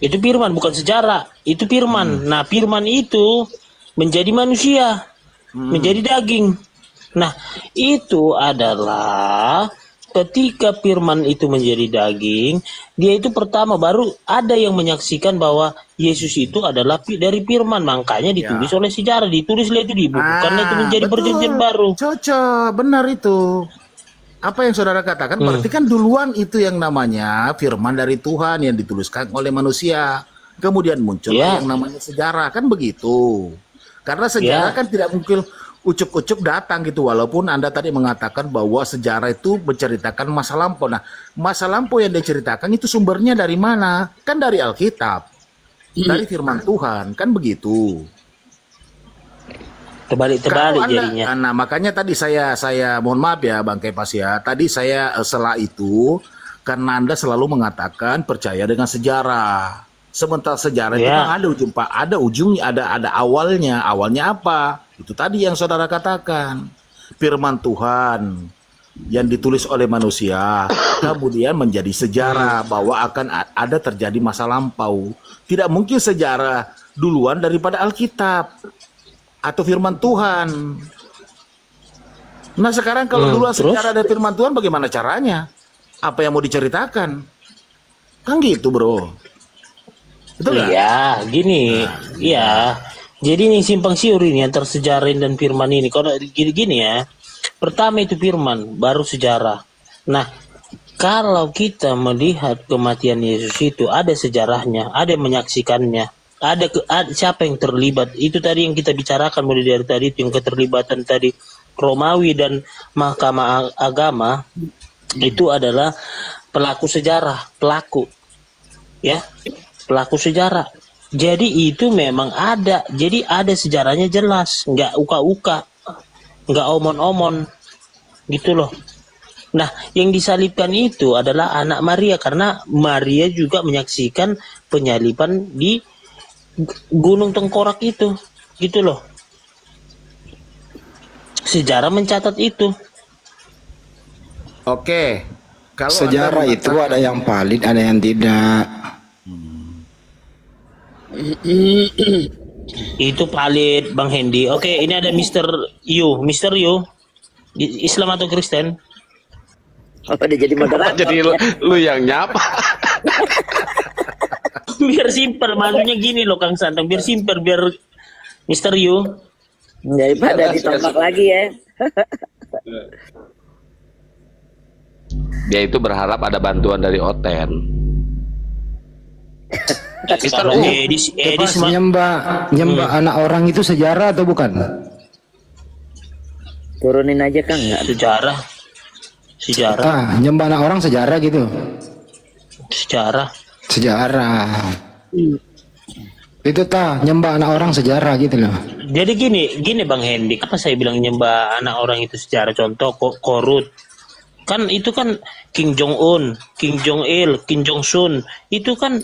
Itu firman, bukan sejarah. Itu firman. Nah, firman itu menjadi manusia, menjadi daging. Nah, itu adalah ketika firman itu menjadi daging, dia itu pertama baru ada yang menyaksikan bahwa Yesus itu adalah dari firman, makanya ditulis oleh sejarah, ditulislah itu di buku, karena itu menjadi perjanjian baru. Cocok, benar itu. Apa yang saudara katakan, berarti kan duluan itu yang namanya firman dari Tuhan yang dituliskan oleh manusia. Kemudian muncul yang namanya sejarah, kan begitu. Karena sejarah kan tidak mungkin ucuk-ucuk datang gitu, walaupun Anda tadi mengatakan bahwa sejarah itu menceritakan masa lampau. Nah, masa lampau yang diceritakan itu sumbernya dari mana? Kan dari Alkitab, dari firman Tuhan, kan begitu. Terbalik jadinya. Nah, makanya tadi saya mohon maaf ya Bang Kepas ya, tadi saya sela itu karena Anda selalu mengatakan percaya dengan sejarah. Sementara sejarah itu kan ada ujung, Pak, ada ujungnya, ada awalnya. Awalnya apa? Itu tadi yang saudara katakan. Firman Tuhan yang ditulis oleh manusia kemudian menjadi sejarah bahwa akan ada terjadi masa lampau. Tidak mungkin sejarah duluan daripada Alkitab atau firman Tuhan. Nah, sekarang kalau duluan sejarah dari firman Tuhan, bagaimana caranya? Apa yang mau diceritakan? Kan gitu, bro. Iya, gini, iya. Jadi ini simpang siur ini antara sejarah dan firman ini. Kalau gini ya, pertama itu firman, baru sejarah. Nah, kalau kita melihat kematian Yesus itu ada sejarahnya, ada yang menyaksikannya, ada siapa yang terlibat. Itu tadi yang kita bicarakan mulai dari tadi, itu yang keterlibatan tadi Romawi dan Mahkamah Agama itu adalah pelaku sejarah, pelaku sejarah. Jadi itu memang ada. Jadi ada sejarahnya jelas, nggak uka-uka, nggak omon-omon, gitu loh. Nah, yang disalibkan itu adalah anak Maria, karena Maria juga menyaksikan penyaliban di Gunung Tengkorak itu, gitu loh. Sejarah mencatat itu. Oke, kalau sejarah itu ada yang valid, ada yang tidak. Itu valid, Bang Hendy. Oke, ini ada Mr. Yu. Mr. Yu, Islam atau Kristen? Apa dia jadi moderator? Jadi lu yang nyapa. Biar simpel, maksudnya gini loh Kang Santang, biar simpel, biar Mr. Yu. Daripada ditolak lagi ya. Dia itu berharap ada bantuan dari Oten. Kalau nyembah anak orang itu sejarah atau bukan? Turunin aja Kang, nggak? Sejarah. Nyembah anak orang sejarah gitu. Sejarah. Itu nyembah anak orang sejarah gitu loh. Jadi gini Bang Hendy, apa saya bilang nyembah anak orang itu sejarah? Contoh Korut. Kan itu kan Kim Jong Un, Kim Jong Il, Kim Jong Sun, itu kan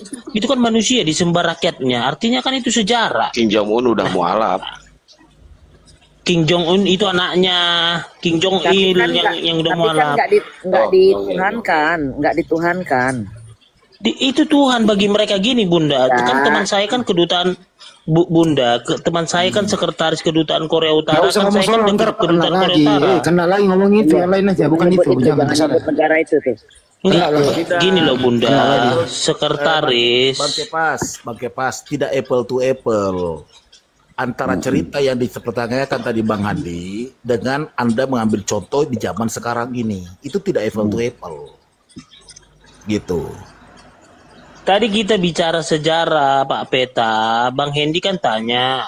manusia disembah rakyatnya. Artinya kan itu sejarah. Kim Jong Un udah mualaf. Kim Jong Un itu anaknya Kim Jong Il yang udah mualaf. Nggak dituhankan. Itu Tuhan bagi mereka gini, Bunda. Kan teman saya kan kedutaan Bunda, teman saya kan sekretaris kedutaan Korea Utara. Kan saya kan kedutaan Korea Utara. Kena lagi ngomong itu, yang lain aja, bukan itu. Jangan kesana. Negara itu tuh. Gini loh Bunda, sekretaris. Bang Kepas, tidak apple to apple antara cerita yang dipertanyakan tadi Bang Handi dengan Anda mengambil contoh di zaman sekarang ini. Itu tidak apple to apple. Gitu. Tadi kita bicara sejarah Pak Peta, Bang Hendy kan tanya,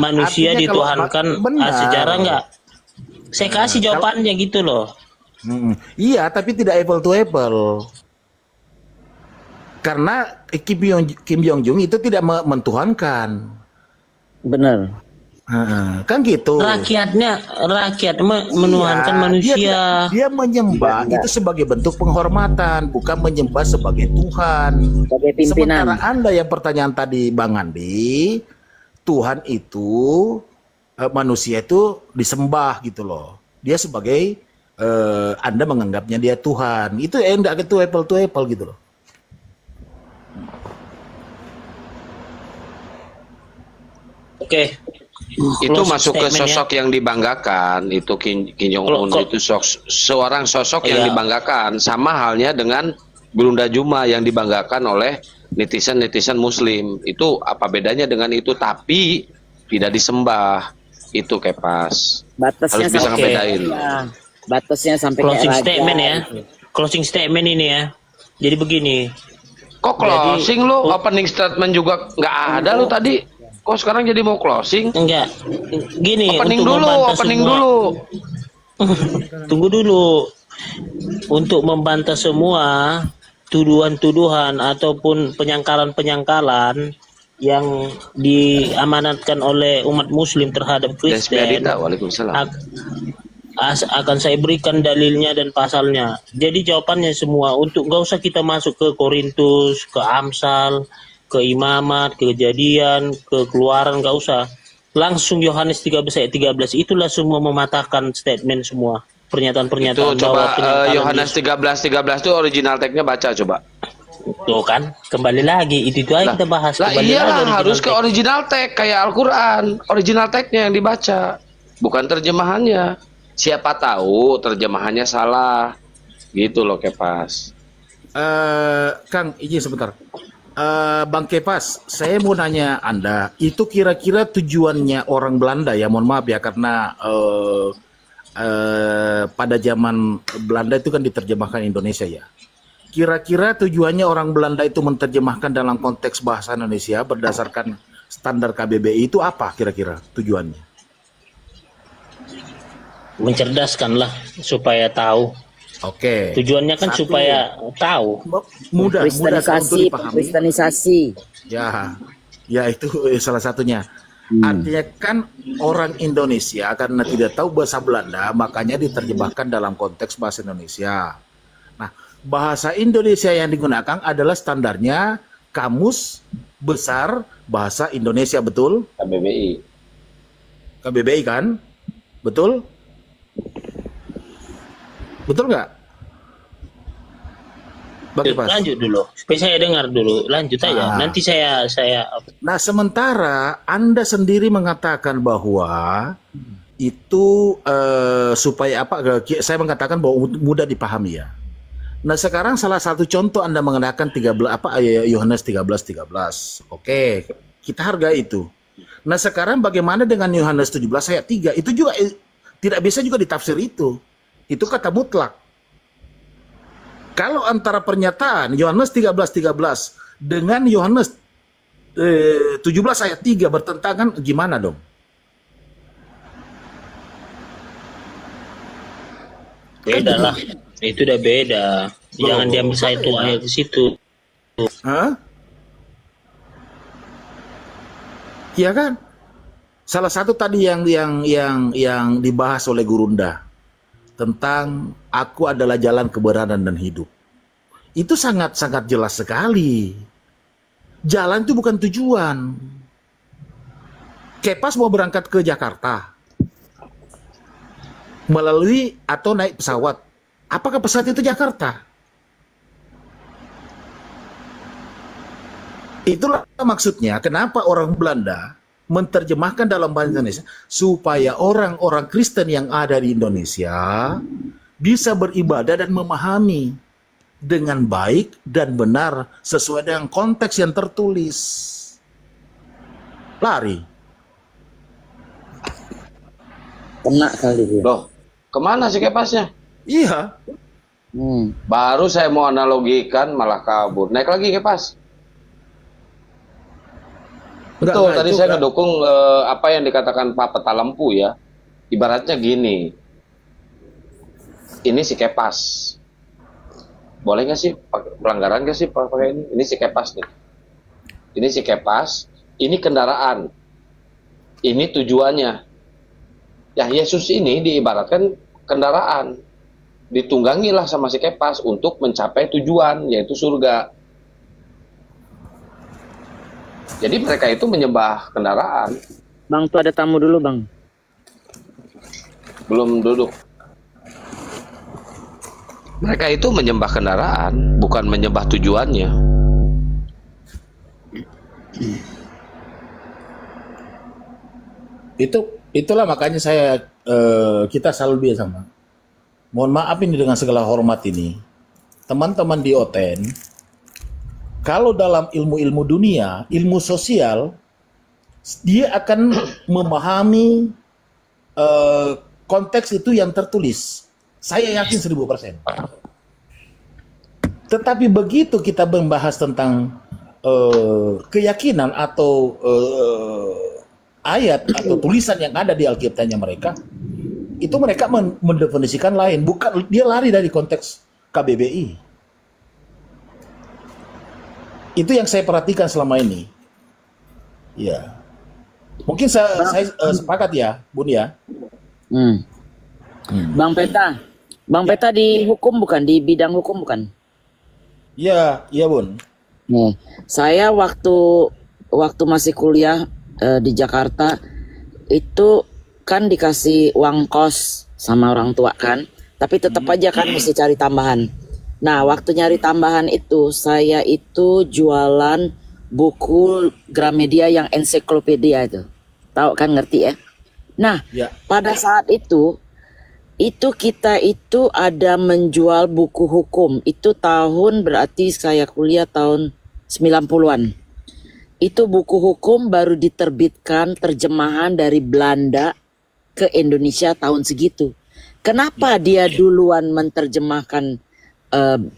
manusia dituhankan, sejarah nggak? Saya kasih jawabannya gitu loh. Iya, tapi tidak apple to apple. Karena Kim Jong Un itu tidak mentuhankan. Benar. Kan gitu. Rakyat menuhankan manusia. Dia menyembah itu sebagai bentuk penghormatan, bukan menyembah sebagai Tuhan. Sebagai pimpinan. Sementara Anda yang pertanyaan tadi Bang Andi, Tuhan itu manusia itu disembah gitu loh. Dia sebagai Anda menganggapnya dia Tuhan. Itu enggak gitu apple to apple gitu loh. Oke. itu masuk ke sosok yang dibanggakan. Itu Kim Jong Un itu seorang sosok yang dibanggakan, sama halnya dengan Gulunda Juma yang dibanggakan oleh netizen Muslim. Itu apa bedanya dengan itu, tapi tidak disembah. Itu Kepas. Batasnya harus bisa ngebedain. Batasnya sampai closing kayak statement raja. ya. Closing statement ini ya. Jadi begini. Kok closing lu? Opening statement juga nggak ada lu tadi. Kok sekarang jadi mau closing? Enggak. Gini, Opening untuk dulu, membantah opening semua. dulu. Tunggu dulu. Untuk membantah semua tuduhan-tuduhan ataupun penyangkalan-penyangkalan yang diamanatkan oleh umat Muslim terhadap Kristen, Waalaikumsalam. akan saya berikan dalilnya dan pasalnya. Jadi jawabannya semua, untuk nggak usah kita masuk ke Korintus, ke Amsal, ke Imamat, ke Kejadian, ke Keluaran, nggak usah. Langsung Yohanes 13 ayat 13, itulah semua mematahkan statement semua. Pernyataan-pernyataan Itu coba bahwa Yohanes 13 itu original tag-nya baca coba. Tuh kan, kembali lagi itu aja kita bahas. Lah Kembali iyalah lagi harus ke tag. original tag kayak Al-Qur'an. Original tag-nya yang dibaca, bukan terjemahannya. Siapa tahu terjemahannya salah. Gitu loh Kepas. Kang, izin sebentar. Bang Kepas, saya mau nanya Anda, itu kira-kira tujuannya orang Belanda ya, mohon maaf ya, karena pada zaman Belanda itu kan diterjemahkan Indonesia ya. Kira-kira tujuannya orang Belanda itu menerjemahkan dalam konteks bahasa Indonesia berdasarkan standar KBBI itu apa kira-kira tujuannya? Mencerdaskan lah supaya tahu. Oke. Tujuannya kan supaya tahu. Mudah untuk dipahami. Kristenisasi. Ya, ya itu salah satunya. Artinya kan orang Indonesia karena tidak tahu bahasa Belanda, makanya diterjemahkan dalam konteks bahasa Indonesia. Nah, bahasa Indonesia yang digunakan adalah standarnya Kamus Besar Bahasa Indonesia, betul? KBBI. KBBI kan? Betul? Betul nggak? Lanjut dulu, supaya saya dengar dulu. Lanjut aja. Nanti saya. Nah, sementara Anda sendiri mengatakan bahwa itu supaya apa? Saya mengatakan bahwa mudah dipahami ya. Nah, sekarang salah satu contoh Anda mengenakan Yohanes 13:13. Oke, kita hargai itu. Nah, sekarang bagaimana dengan Yohanes 17 ayat 3? Itu juga tidak bisa juga ditafsir itu. Itu kata mutlak. Kalau antara pernyataan Yohanes 13:13 dengan Yohanes 17 ayat 3 bertentangan, gimana dong? Beda lah. Itu udah beda. Jangan diambil satu ayat di situ. Hah? Iya kan? Salah satu tadi yang dibahas oleh Gurunda tentang aku adalah jalan kebenaran dan hidup. Itu sangat-sangat jelas sekali. Jalan itu bukan tujuan. Kepas mau berangkat ke Jakarta melalui atau naik pesawat. Apakah pesawat itu Jakarta? Itulah maksudnya kenapa orang Belanda menerjemahkan dalam bahasa Indonesia supaya orang-orang Kristen yang ada di Indonesia bisa beribadah dan memahami dengan baik dan benar sesuai dengan konteks yang tertulis. Lari. Kena kali dia. Loh, kemana sih Kepasnya? Iya. Baru saya mau analogikan malah kabur. Naik lagi Kepas. Betul, tadi saya ngedukung apa yang dikatakan Pak Petalempu ya. Ibaratnya gini. Ini si Kepas. Boleh nggak sih pelanggaran nggak sih pakai ini? Ini si Kepas nih. Ini si Kepas. Ini kendaraan. Ini tujuannya. Ya Yesus ini diibaratkan kendaraan. Ditunggangilah sama si Kepas untuk mencapai tujuan yaitu surga. Jadi mereka itu menyembah kendaraan. Bang, tuh ada tamu dulu, Bang. Belum duduk. Mereka itu menyembah kendaraan, bukan menyembah tujuannya. itulah makanya kita selalu biasa sama. Mohon maaf ini dengan segala hormat ini, teman-teman di OTEN, kalau dalam ilmu-ilmu dunia, ilmu sosial, dia akan memahami konteks itu yang tertulis. Saya yakin 1000%. Tetapi begitu kita membahas tentang keyakinan atau ayat atau tulisan yang ada di Alkitabnya mereka, itu mereka mendefinisikan lain. Bukan, dia lari dari konteks KBBI. Itu yang saya perhatikan selama ini. Ya. Mungkin saya sepakat ya, Bun ya. Bang Peta di hukum bukan, di bidang hukum bukan? Iya, Bun. Nih, saya waktu masih kuliah di Jakarta itu kan dikasih uang kos sama orang tua kan, tapi tetap aja kan mesti cari tambahan. Nah, waktu nyari tambahan itu saya itu jualan buku Gramedia yang ensiklopedia itu. Tahu kan, ngerti ya? Nah, pada saat itu kita itu ada menjual buku hukum. Itu tahun berarti saya kuliah tahun 90-an. Itu buku hukum baru diterbitkan terjemahan dari Belanda ke Indonesia tahun segitu. Kenapa dia duluan menerjemahkan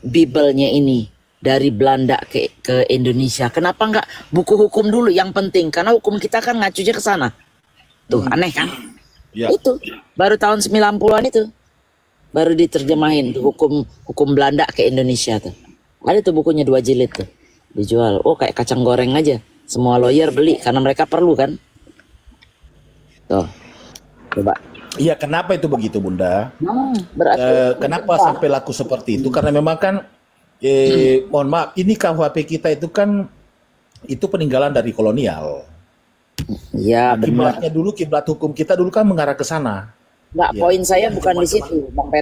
Bible-nya ini dari Belanda ke Indonesia? Kenapa enggak buku hukum dulu yang penting? Karena hukum kita kan ngacunya ke sana. Tuh, aneh kan? Itu baru tahun 90-an itu baru diterjemahin tuh hukum Belanda ke Indonesia tuh. Ada tuh bukunya 2 jilid tuh. Dijual. Oh, kayak kacang goreng aja. Semua lawyer beli karena mereka perlu kan. Tuh. Coba. Iya, kenapa itu begitu, Bunda? Berarti kenapa sampai laku seperti itu? Karena memang kan mohon maaf, ini KUHP kita itu kan itu peninggalan dari kolonial. Iya, benar. Kiblatnya dulu, kiblat hukum kita dulu kan mengarah ke sana. Enggak, poin saya bukan di situ, Bang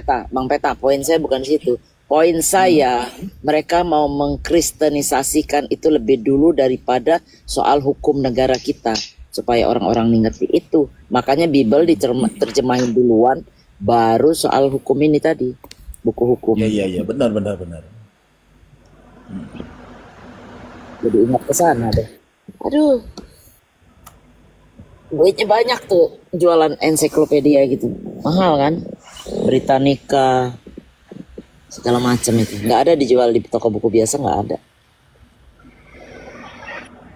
Peta, poin saya bukan di situ. Poin saya, mereka mau mengkristenisasikan itu lebih dulu daripada soal hukum negara kita, supaya orang-orang ngerti itu. Makanya Bible diterjemahin duluan, baru soal hukum ini tadi, buku hukum. Iya, benar. Jadi ingat ke sana deh. Aduh, duitnya banyak tuh jualan ensiklopedia gitu, mahal kan? Britannica, segala macam itu, nggak ada dijual di toko buku biasa, nggak ada.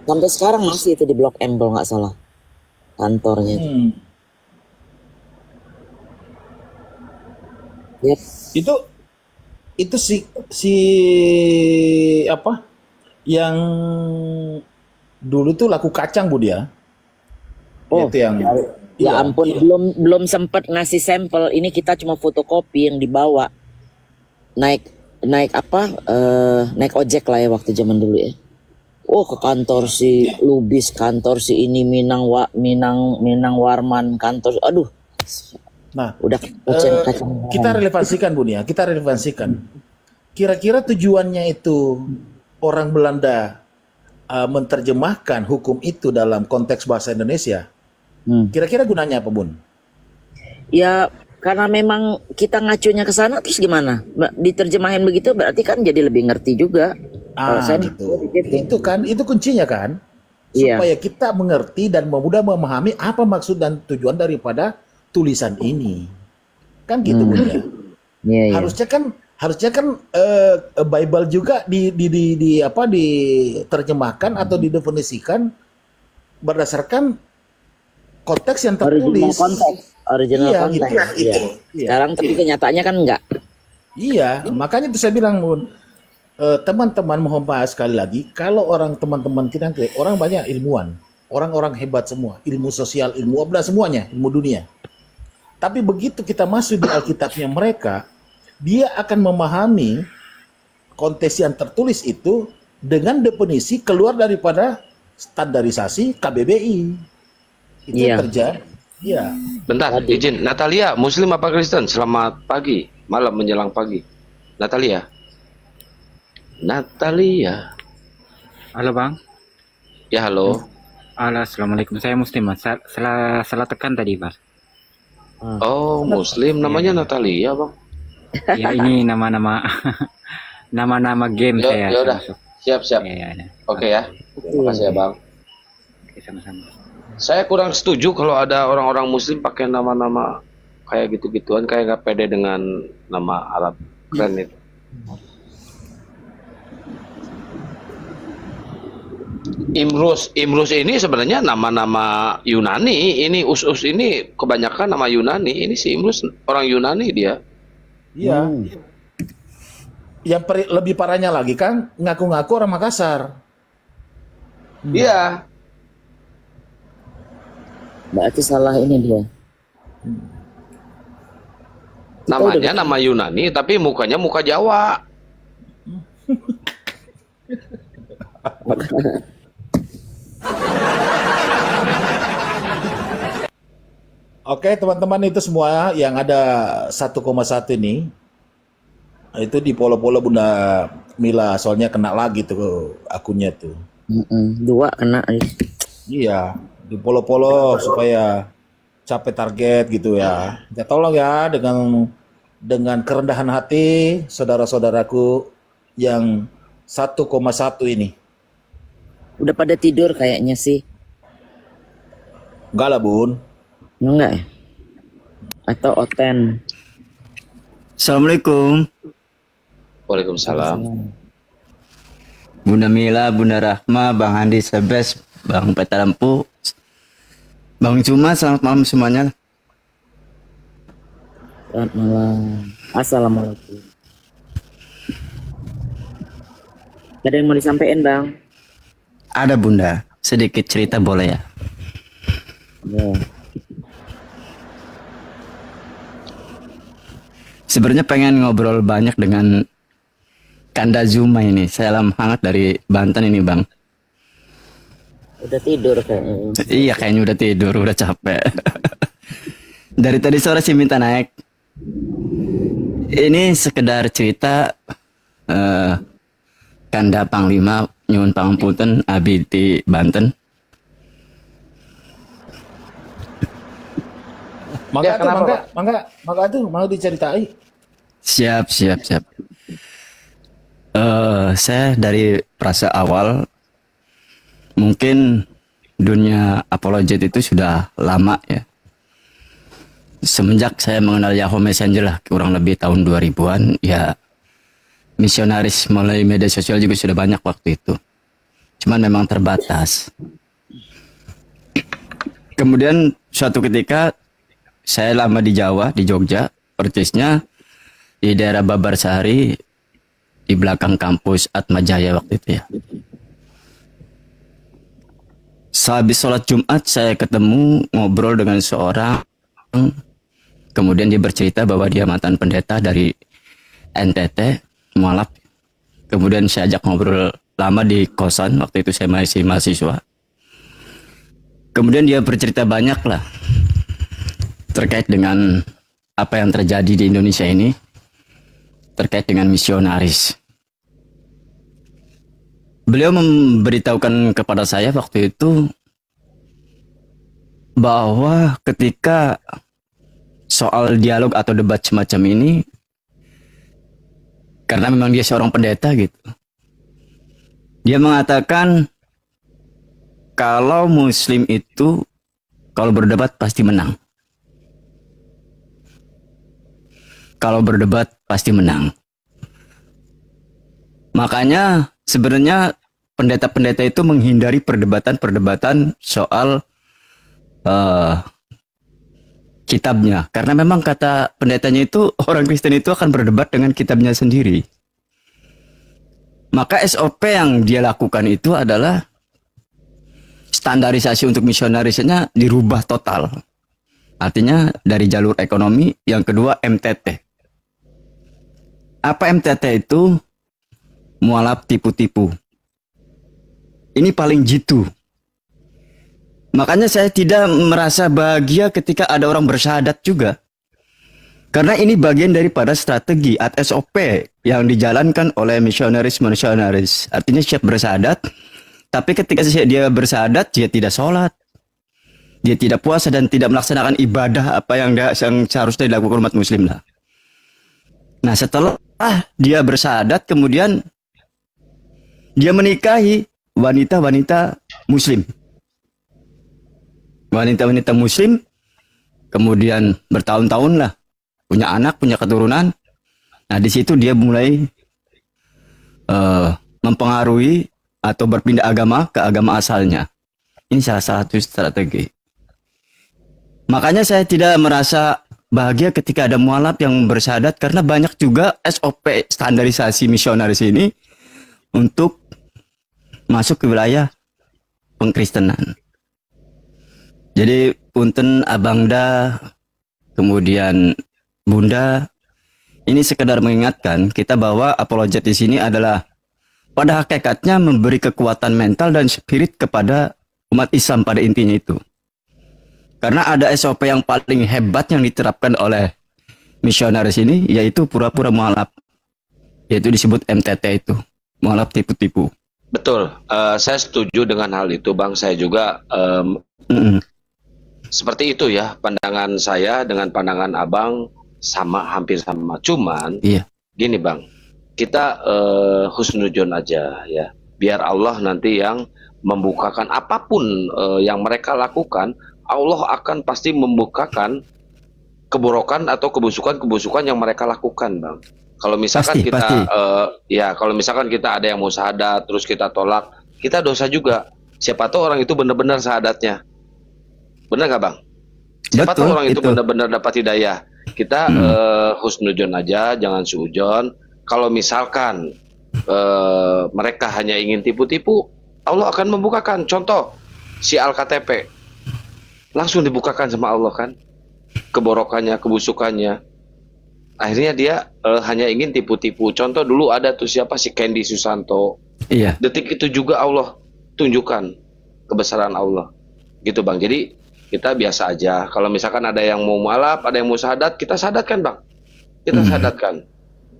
Sampai sekarang masih itu di Blok M kalau nggak salah kantornya itu. Yep. Itu si apa yang dulu tuh laku kacang, Bu dia. Oh, itu yang ya ampun, belum sempat ngasih sampel. Ini kita cuma fotokopi yang dibawa. Naik ojek lah ya waktu zaman dulu ya. Oh, ke kantor si Lubis, kantor si ini Minang Warman, kantor. Aduh. Nah, udah kacang. Kita relevansikan, Bu ya. Kita relevansikan. Kira-kira tujuannya itu orang Belanda menerjemahkan hukum itu dalam konteks bahasa Indonesia. Kira-kira gunanya apa, Bun? Ya, karena memang kita ngacunya ke sana, terus gimana? Diterjemahin begitu berarti kan jadi lebih ngerti juga. Gitu. Itu kuncinya kan? Supaya kita mengerti dan mudah memahami apa maksud dan tujuan daripada tulisan ini. Kan gitu, Bun ya. Harusnya kan Bible juga diterjemahkan atau didefinisikan berdasarkan konteks yang tertulis. Original konteks. Iya. Sekarang tapi kenyataannya kan enggak. Iya, makanya itu saya bilang, Bun, teman-teman mohon bahas sekali lagi, kalau teman-teman kita orang banyak ilmuwan, orang-orang hebat semua, ilmu sosial, ilmu apa semuanya, ilmu dunia. Tapi begitu kita masuk di Alkitabnya mereka, dia akan memahami konteks yang tertulis itu dengan definisi keluar daripada standarisasi KBBI. Itu terjadi. Iya. Bentar, izin. Natalia, Muslim apa Kristen? Selamat pagi, malam menjelang pagi. Natalia. Halo, Bang. Ya, halo. Halo, assalamualaikum. Saya Muslim, Mas. Salah tekan tadi, Mas. Oh, Muslim. Namanya Natalia, Bang. Ya, ini nama-nama nama-nama game Ya, saya. ya udah. Siap. Ya. Oke ya. Terima kasih ya, Bang. Oke, sama-sama. Saya kurang setuju kalau ada orang-orang Muslim pakai nama-nama kayak gitu-gituan, kayak nggak pede dengan nama Arab. Keren itu. Imrus ini sebenarnya nama-nama Yunani. Ini Us ini kebanyakan nama Yunani. Ini si Imrus orang Yunani dia. Iya. Yang lebih parahnya lagi kan ngaku-ngaku orang Makassar. Iya. Berarti salah ini dia. Namanya nama Yunani tapi mukanya muka Jawa. Oke, teman-teman, itu semua yang ada 1,1 ini itu di polo-polo Bunda Mila, soalnya kena lagi tuh akunnya tuh. 2 kena. Iya, di polo-polo supaya capai target gitu ya. Ya tolong ya dengan kerendahan hati saudara-saudaraku yang 1,1 ini. Udah pada tidur kayaknya sih. Enggak lah, Bun. Enggak ya? Atau Oten? Assalamualaikum. Waalaikumsalam. Bunda Mila, Bunda Rahma, Bang Andi Sebes, Bang Peta Lampu, Bang Cuma, selamat malam semuanya. Selamat malam. Assalamualaikum. Ada yang mau disampaikan, Bang? Ada, Bunda. Sedikit cerita boleh ya? Ya. Sebenarnya pengen ngobrol banyak dengan Kanda Zuma ini. Salam hangat dari Banten ini, Bang. Udah tidur kayaknya. Iya, kayaknya udah tidur, udah capek. Dari tadi sore sih minta naik. Ini sekedar cerita Kanda Panglima nyuwun pangapunten abi di Banten. Mangga tuh mau diceritai. Siap. Saya dari perasa awal, mungkin dunia apologet itu sudah lama ya. Semenjak saya mengenal Yahoo Messenger lah, kurang lebih tahun 2000-an, ya misionaris melalui media sosial juga sudah banyak waktu itu. Cuman memang terbatas. Kemudian suatu ketika saya lama di Jawa, di Jogja, persisnya di daerah Babarsari, di belakang kampus Atmajaya waktu itu ya. Sehabis sholat Jumat saya ketemu ngobrol dengan seorang, kemudian dia bercerita bahwa dia mantan pendeta dari NTT, Mualaf. Kemudian saya ajak ngobrol lama di kosan, waktu itu saya masih mahasiswa. Kemudian dia bercerita banyak lah terkait dengan apa yang terjadi di Indonesia ini, terkait dengan misionaris. Beliau memberitahukan kepada saya waktu itu bahwa ketika soal dialog atau debat semacam ini, karena memang dia seorang pendeta gitu, dia mengatakan kalau Muslim itu kalau berdebat pasti menang. Kalau berdebat pasti menang. Makanya sebenarnya pendeta-pendeta itu menghindari perdebatan-perdebatan soal kitabnya. Karena memang kata pendetanya itu orang Kristen itu akan berdebat dengan kitabnya sendiri. Maka SOP yang dia lakukan itu adalah standarisasi untuk misionarisnya dirubah total. Artinya dari jalur ekonomi, yang kedua MTT. Apa MTT itu? Mualaf tipu-tipu. Ini paling jitu. Makanya saya tidak merasa bahagia ketika ada orang bersyahadat juga. Karena ini bagian daripada strategi atau SOP yang dijalankan oleh misionaris-misionaris. Artinya siap bersyahadat, Tapi ketika dia bersyahadat, dia tidak sholat, dia tidak puasa dan tidak melaksanakan ibadah apa yang seharusnya dilakukan umat muslim lah. Nah setelah dia bersyahadat, kemudian dia menikahi wanita-wanita muslim. Wanita-wanita muslim, kemudian bertahun-tahun lah, punya anak, punya keturunan. Nah di situ dia mulai mempengaruhi atau berpindah agama ke agama asalnya. Ini salah satu strategi. Makanya saya tidak merasa bahagia ketika ada mualaf yang bersyahadat, karena banyak juga SOP standarisasi misionaris ini untuk masuk ke wilayah pengkristenan. Jadi punten Abangda, kemudian Bunda, ini sekedar mengingatkan kita bahwa apologet di sini adalah pada hakikatnya memberi kekuatan mental dan spirit kepada umat Islam pada intinya itu. Karena ada SOP yang paling hebat yang diterapkan oleh misionaris ini, yaitu pura-pura mualaf. Yaitu disebut MTT itu, mualaf tipu-tipu. Betul, saya setuju dengan hal itu Bang. Saya juga seperti itu ya, pandangan saya dengan pandangan Abang sama, hampir sama. Cuman gini Bang, kita husnuzon aja ya, biar Allah nanti yang membukakan apapun yang mereka lakukan. Allah akan pasti membukakan keborokan atau kebusukan-kebusukan yang mereka lakukan Bang. Kalau misalkan kita kalau misalkan kita ada yang mau syahadat terus kita tolak, kita dosa juga. Siapa tahu orang itu benar-benar syahadatnya, benar nggak Bang? Siapa tahu orang itu benar-benar dapat hidayah. Kita husnuzon aja, jangan suudzon. Kalau misalkan mereka hanya ingin tipu-tipu, Allah akan membukakan. Contoh si Al-KTP, langsung dibukakan sama Allah kan, keborokannya, kebusukannya. Akhirnya dia hanya ingin tipu-tipu. Contoh dulu ada tuh siapa, si Candy Susanto. Iya. Detik itu juga Allah tunjukkan kebesaran Allah, gitu Bang. Jadi kita biasa aja. Kalau misalkan ada yang mau mualaf, ada yang mau syahadat, kita syahadatkan Bang. Kita syahadatkan.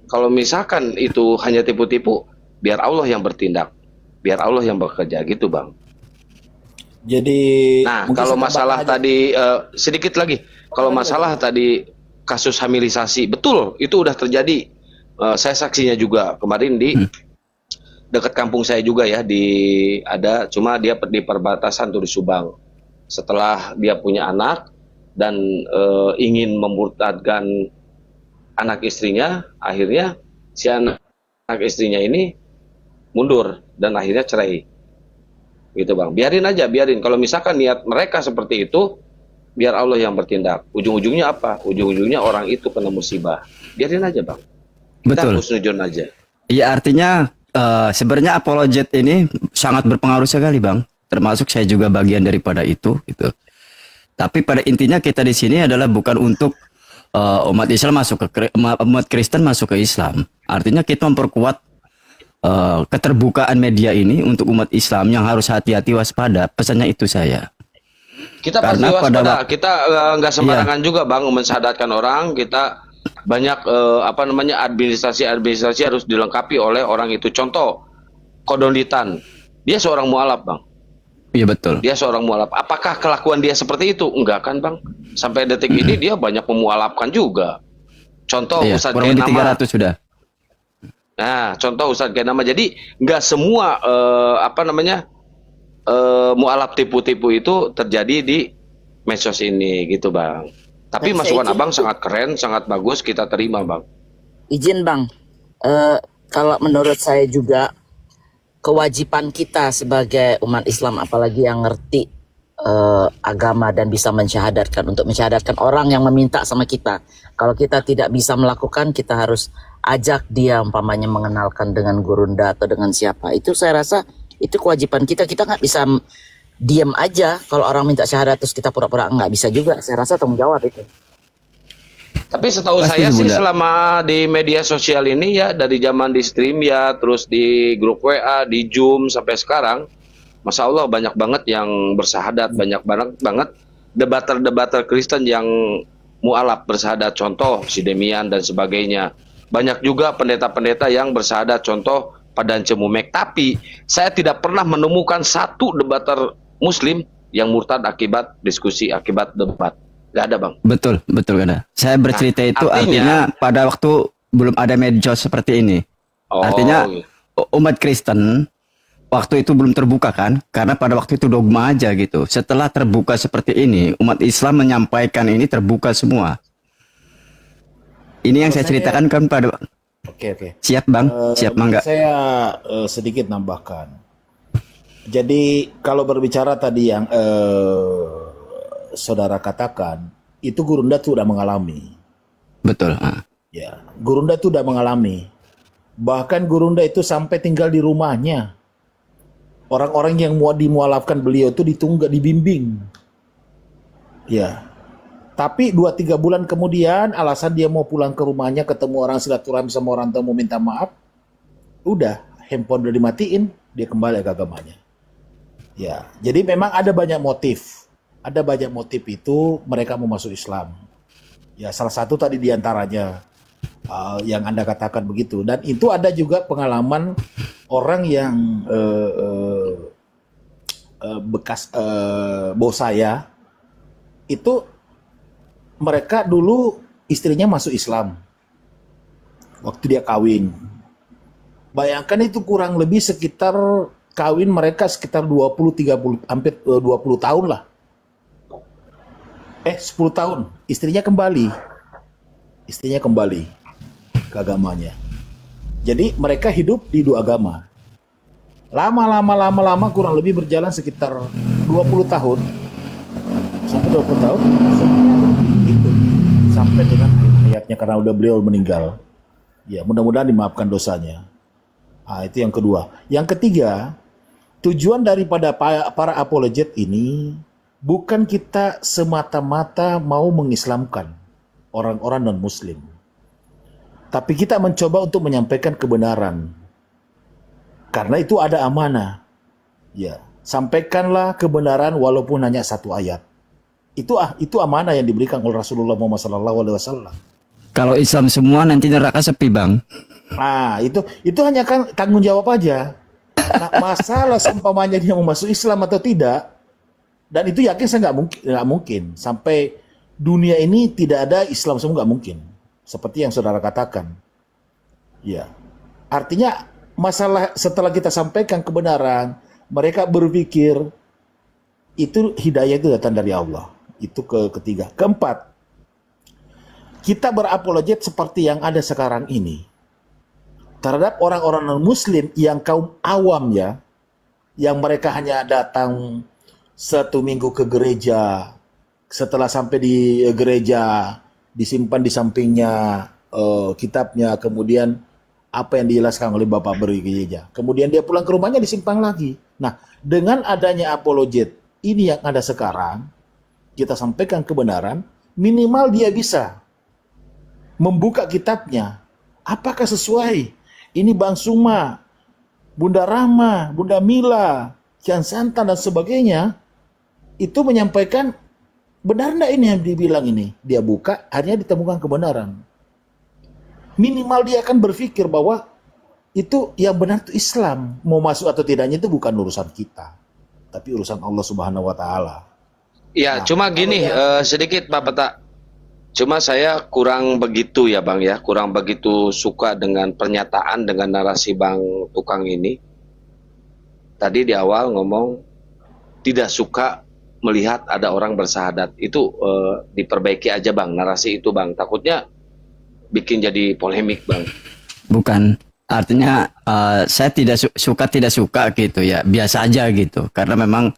Kalau misalkan itu hanya tipu-tipu, biar Allah yang bertindak, biar Allah yang bekerja, gitu Bang. Jadi, nah kalau masalah tadi sedikit lagi, kalau masalah tadi kasus hamilisasi, betul itu udah terjadi. Saya saksinya juga kemarin di dekat kampung saya juga ya, cuma dia di perbatasan tuh di Subang. Setelah dia punya anak dan ingin memurtadkan anak istrinya, akhirnya si anak istrinya ini mundur dan akhirnya cerai. Gitu Bang, biarin aja, biarin. Kalau misalkan niat mereka seperti itu, biar Allah yang bertindak. Ujung-ujungnya apa? Ujung-ujungnya orang itu kena musibah. Biarin aja Bang. Kita husnuzon aja. Iya, artinya sebenarnya apologet ini sangat berpengaruh sekali Bang. Termasuk saya juga bagian daripada itu gitu. Tapi pada intinya kita di sini adalah bukan untuk umat Islam masuk ke umat Kristen masuk ke Islam. Artinya kita memperkuat keterbukaan media ini untuk umat Islam yang harus hati-hati waspada. Pesannya itu saya. Kita pasti waspada. Kita nggak sembarangan juga Bang mensyahadatkan orang. Kita banyak administrasi harus dilengkapi oleh orang itu. Contoh Kodonditan, dia seorang mualaf Bang. Iya betul. Dia seorang mualaf. Apakah kelakuan dia seperti itu? Enggak kan Bang. Sampai detik ini dia banyak memualafkan juga. Contoh Ustadz kurang lebih 300 sudah. Nah, contoh Ustadz Genama. Jadi nggak semua mualaf tipu-tipu itu terjadi di medsos ini, gitu Bang. Tapi masukan Abang sangat keren, sangat bagus, kita terima Bang. Izin Bang, kalau menurut saya juga kewajiban kita sebagai umat Islam, apalagi yang ngerti agama dan bisa mensyahadatkan, untuk mensyahadatkan orang yang meminta sama kita. Kalau kita tidak bisa melakukan, kita harus ajak dia umpamanya mengenalkan dengan gurunda atau dengan siapa. Itu saya rasa itu kewajiban kita. Kita nggak bisa diam aja kalau orang minta syahadat terus kita pura-pura nggak bisa juga. Saya rasa tanggung jawab itu. Tapi setahu saya sih selama di media sosial ini ya, dari zaman di stream ya, terus di grup WA, di Zoom sampai sekarang, Masya Allah banyak banget yang bersyahadat, banyak banget debater-debater Kristen yang mualaf bersyahadat. Contoh si Demian dan sebagainya. Banyak juga pendeta-pendeta yang bersyahadat. Contoh Padang Cemumek. Tapi saya tidak pernah menemukan satu debater Muslim yang murtad akibat diskusi, akibat debat. Gak ada, Bang. Betul, betul gak ada. Saya bercerita itu artinya pada waktu belum ada medsos seperti ini. Artinya umat Kristen waktu itu belum terbuka kan, karena pada waktu itu dogma aja gitu. Setelah terbuka seperti ini, umat Islam menyampaikan ini terbuka semua. Ini yang saya ceritakan kan pada. Oke. Siap Bang, siap Mangga. Saya sedikit nambahkan. Jadi kalau berbicara tadi yang saudara katakan, itu Gurunda sudah mengalami. Betul. Ya, Gurunda itu sudah mengalami. Bahkan Gurunda itu sampai tinggal di rumahnya. Orang-orang yang mau dimualafkan beliau itu dibimbing. Ya. Tapi 2-3 bulan kemudian alasan dia mau pulang ke rumahnya, ketemu orang, silaturahmi sama orang tua, mau minta maaf. Udah, handphone udah dimatiin, dia kembali ke agamanya. Ya, jadi memang ada banyak motif. Ada banyak motif itu mereka mau masuk Islam. Ya, salah satu tadi diantaranya yang Anda katakan begitu. Dan itu ada juga pengalaman orang yang bekas bos saya itu, mereka dulu istrinya masuk Islam waktu dia kawin. Bayangkan itu kurang lebih sekitar kawin mereka sekitar 20-30 hampir 20 tahun lah. 10 tahun istrinya kembali ke agamanya. Jadi mereka hidup di dua agama. Lama kurang lebih berjalan sekitar 20 tahun. Sampai 20 tahun sampai dengan hayatnya karena udah beliau meninggal. Ya, mudah-mudahan dimaafkan dosanya. Itu yang kedua. Yang ketiga, tujuan daripada para apologet ini bukan kita semata-mata mau mengislamkan orang-orang non-muslim. Tapi kita mencoba untuk menyampaikan kebenaran. Karena itu ada amanah. Ya, sampaikanlah kebenaran walaupun hanya satu ayat. Itu amanah yang diberikan oleh Rasulullah Muhammad SAW. Kalau Islam semua nanti neraka sepi Bang. Nah, itu hanya kan tanggung jawab aja. Nah, masalah seumpamanya dia mau masuk Islam atau tidak, dan itu yakin saya nggak mungkin sampai dunia ini tidak ada Islam semua, nggak mungkin. Seperti yang saudara katakan. Ya, artinya masalah setelah kita sampaikan kebenaran, mereka berpikir itu hidayah itu datang dari Allah. Itu ketiga. Keempat, kita berapologet seperti yang ada sekarang ini terhadap orang-orang non-muslim yang kaum awam ya, yang mereka hanya datang 1 minggu ke gereja, setelah sampai di gereja disimpan di sampingnya kitabnya, kemudian apa yang dijelaskan oleh Bapak beri gereja, kemudian dia pulang ke rumahnya disimpan lagi. Nah, dengan adanya apologet ini yang ada sekarang, kita sampaikan kebenaran, minimal dia bisa membuka kitabnya. Apakah sesuai? Ini Bang Suma, Bunda Rahma, Bunda Mila, Kian Santan dan sebagainya, itu menyampaikan benar enggak ini yang dibilang ini? Dia buka, akhirnya ditemukan kebenaran. Minimal dia akan berpikir bahwa itu yang benar itu Islam. Mau masuk atau tidaknya itu bukan urusan kita, tapi urusan Allah Subhanahu wa Ta'ala. Ya, cuma gini, sedikit Pak Peta. Cuma saya kurang begitu ya Bang ya, kurang begitu suka dengan pernyataan, dengan narasi Bang Tukang ini. Tadi di awal ngomong tidak suka melihat ada orang bersahadat. Itu diperbaiki aja Bang, narasi itu Bang. Takutnya bikin jadi polemik Bang. Bukan, artinya saya tidak suka gitu ya, biasa aja gitu. Karena memang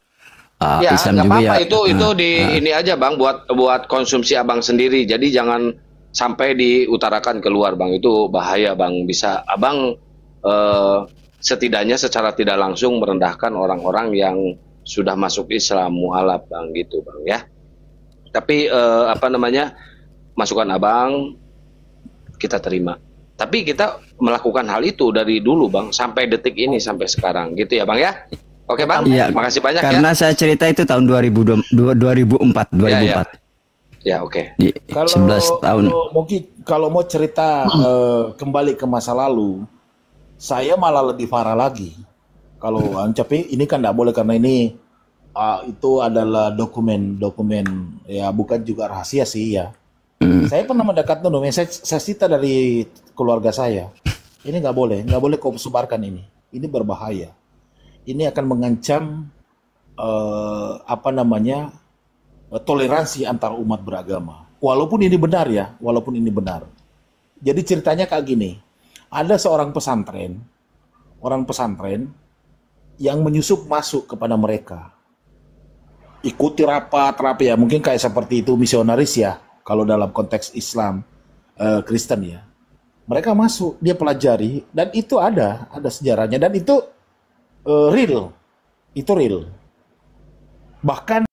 ya Islam nggak juga apa-apa, ya, ini aja Bang, buat konsumsi Abang sendiri. Jadi jangan sampai diutarakan keluar Bang, itu bahaya Bang. Bisa Abang setidaknya secara tidak langsung merendahkan orang-orang yang sudah masuk Islam mualaf Bang, gitu Bang ya. Tapi masukan Abang kita terima. Tapi kita melakukan hal itu dari dulu Bang, sampai detik ini, sampai sekarang gitu ya Bang ya. Oke Bang, iya, makasih banyak karena saya cerita itu tahun 2004. Ya oke. 11 tahun. Mungkin kalau mau cerita kembali ke masa lalu, Saya malah lebih parah lagi. Kalau tapi ini kan tidak boleh karena ini itu adalah dokumen ya, bukan juga rahasia sih ya. Saya pernah mendekat saya cita dari keluarga saya. Ini nggak boleh kau sebarkan ini. Ini berbahaya. Ini akan mengancam toleransi antar umat beragama. Walaupun ini benar ya, Jadi ceritanya kayak gini. Ada seorang orang pesantren yang menyusup masuk kepada mereka. Ikuti rapat ya, mungkin kayak seperti itu misionaris ya, kalau dalam konteks Islam, Kristen ya. Mereka masuk, dia pelajari, dan itu ada sejarahnya, dan itu real. Bahkan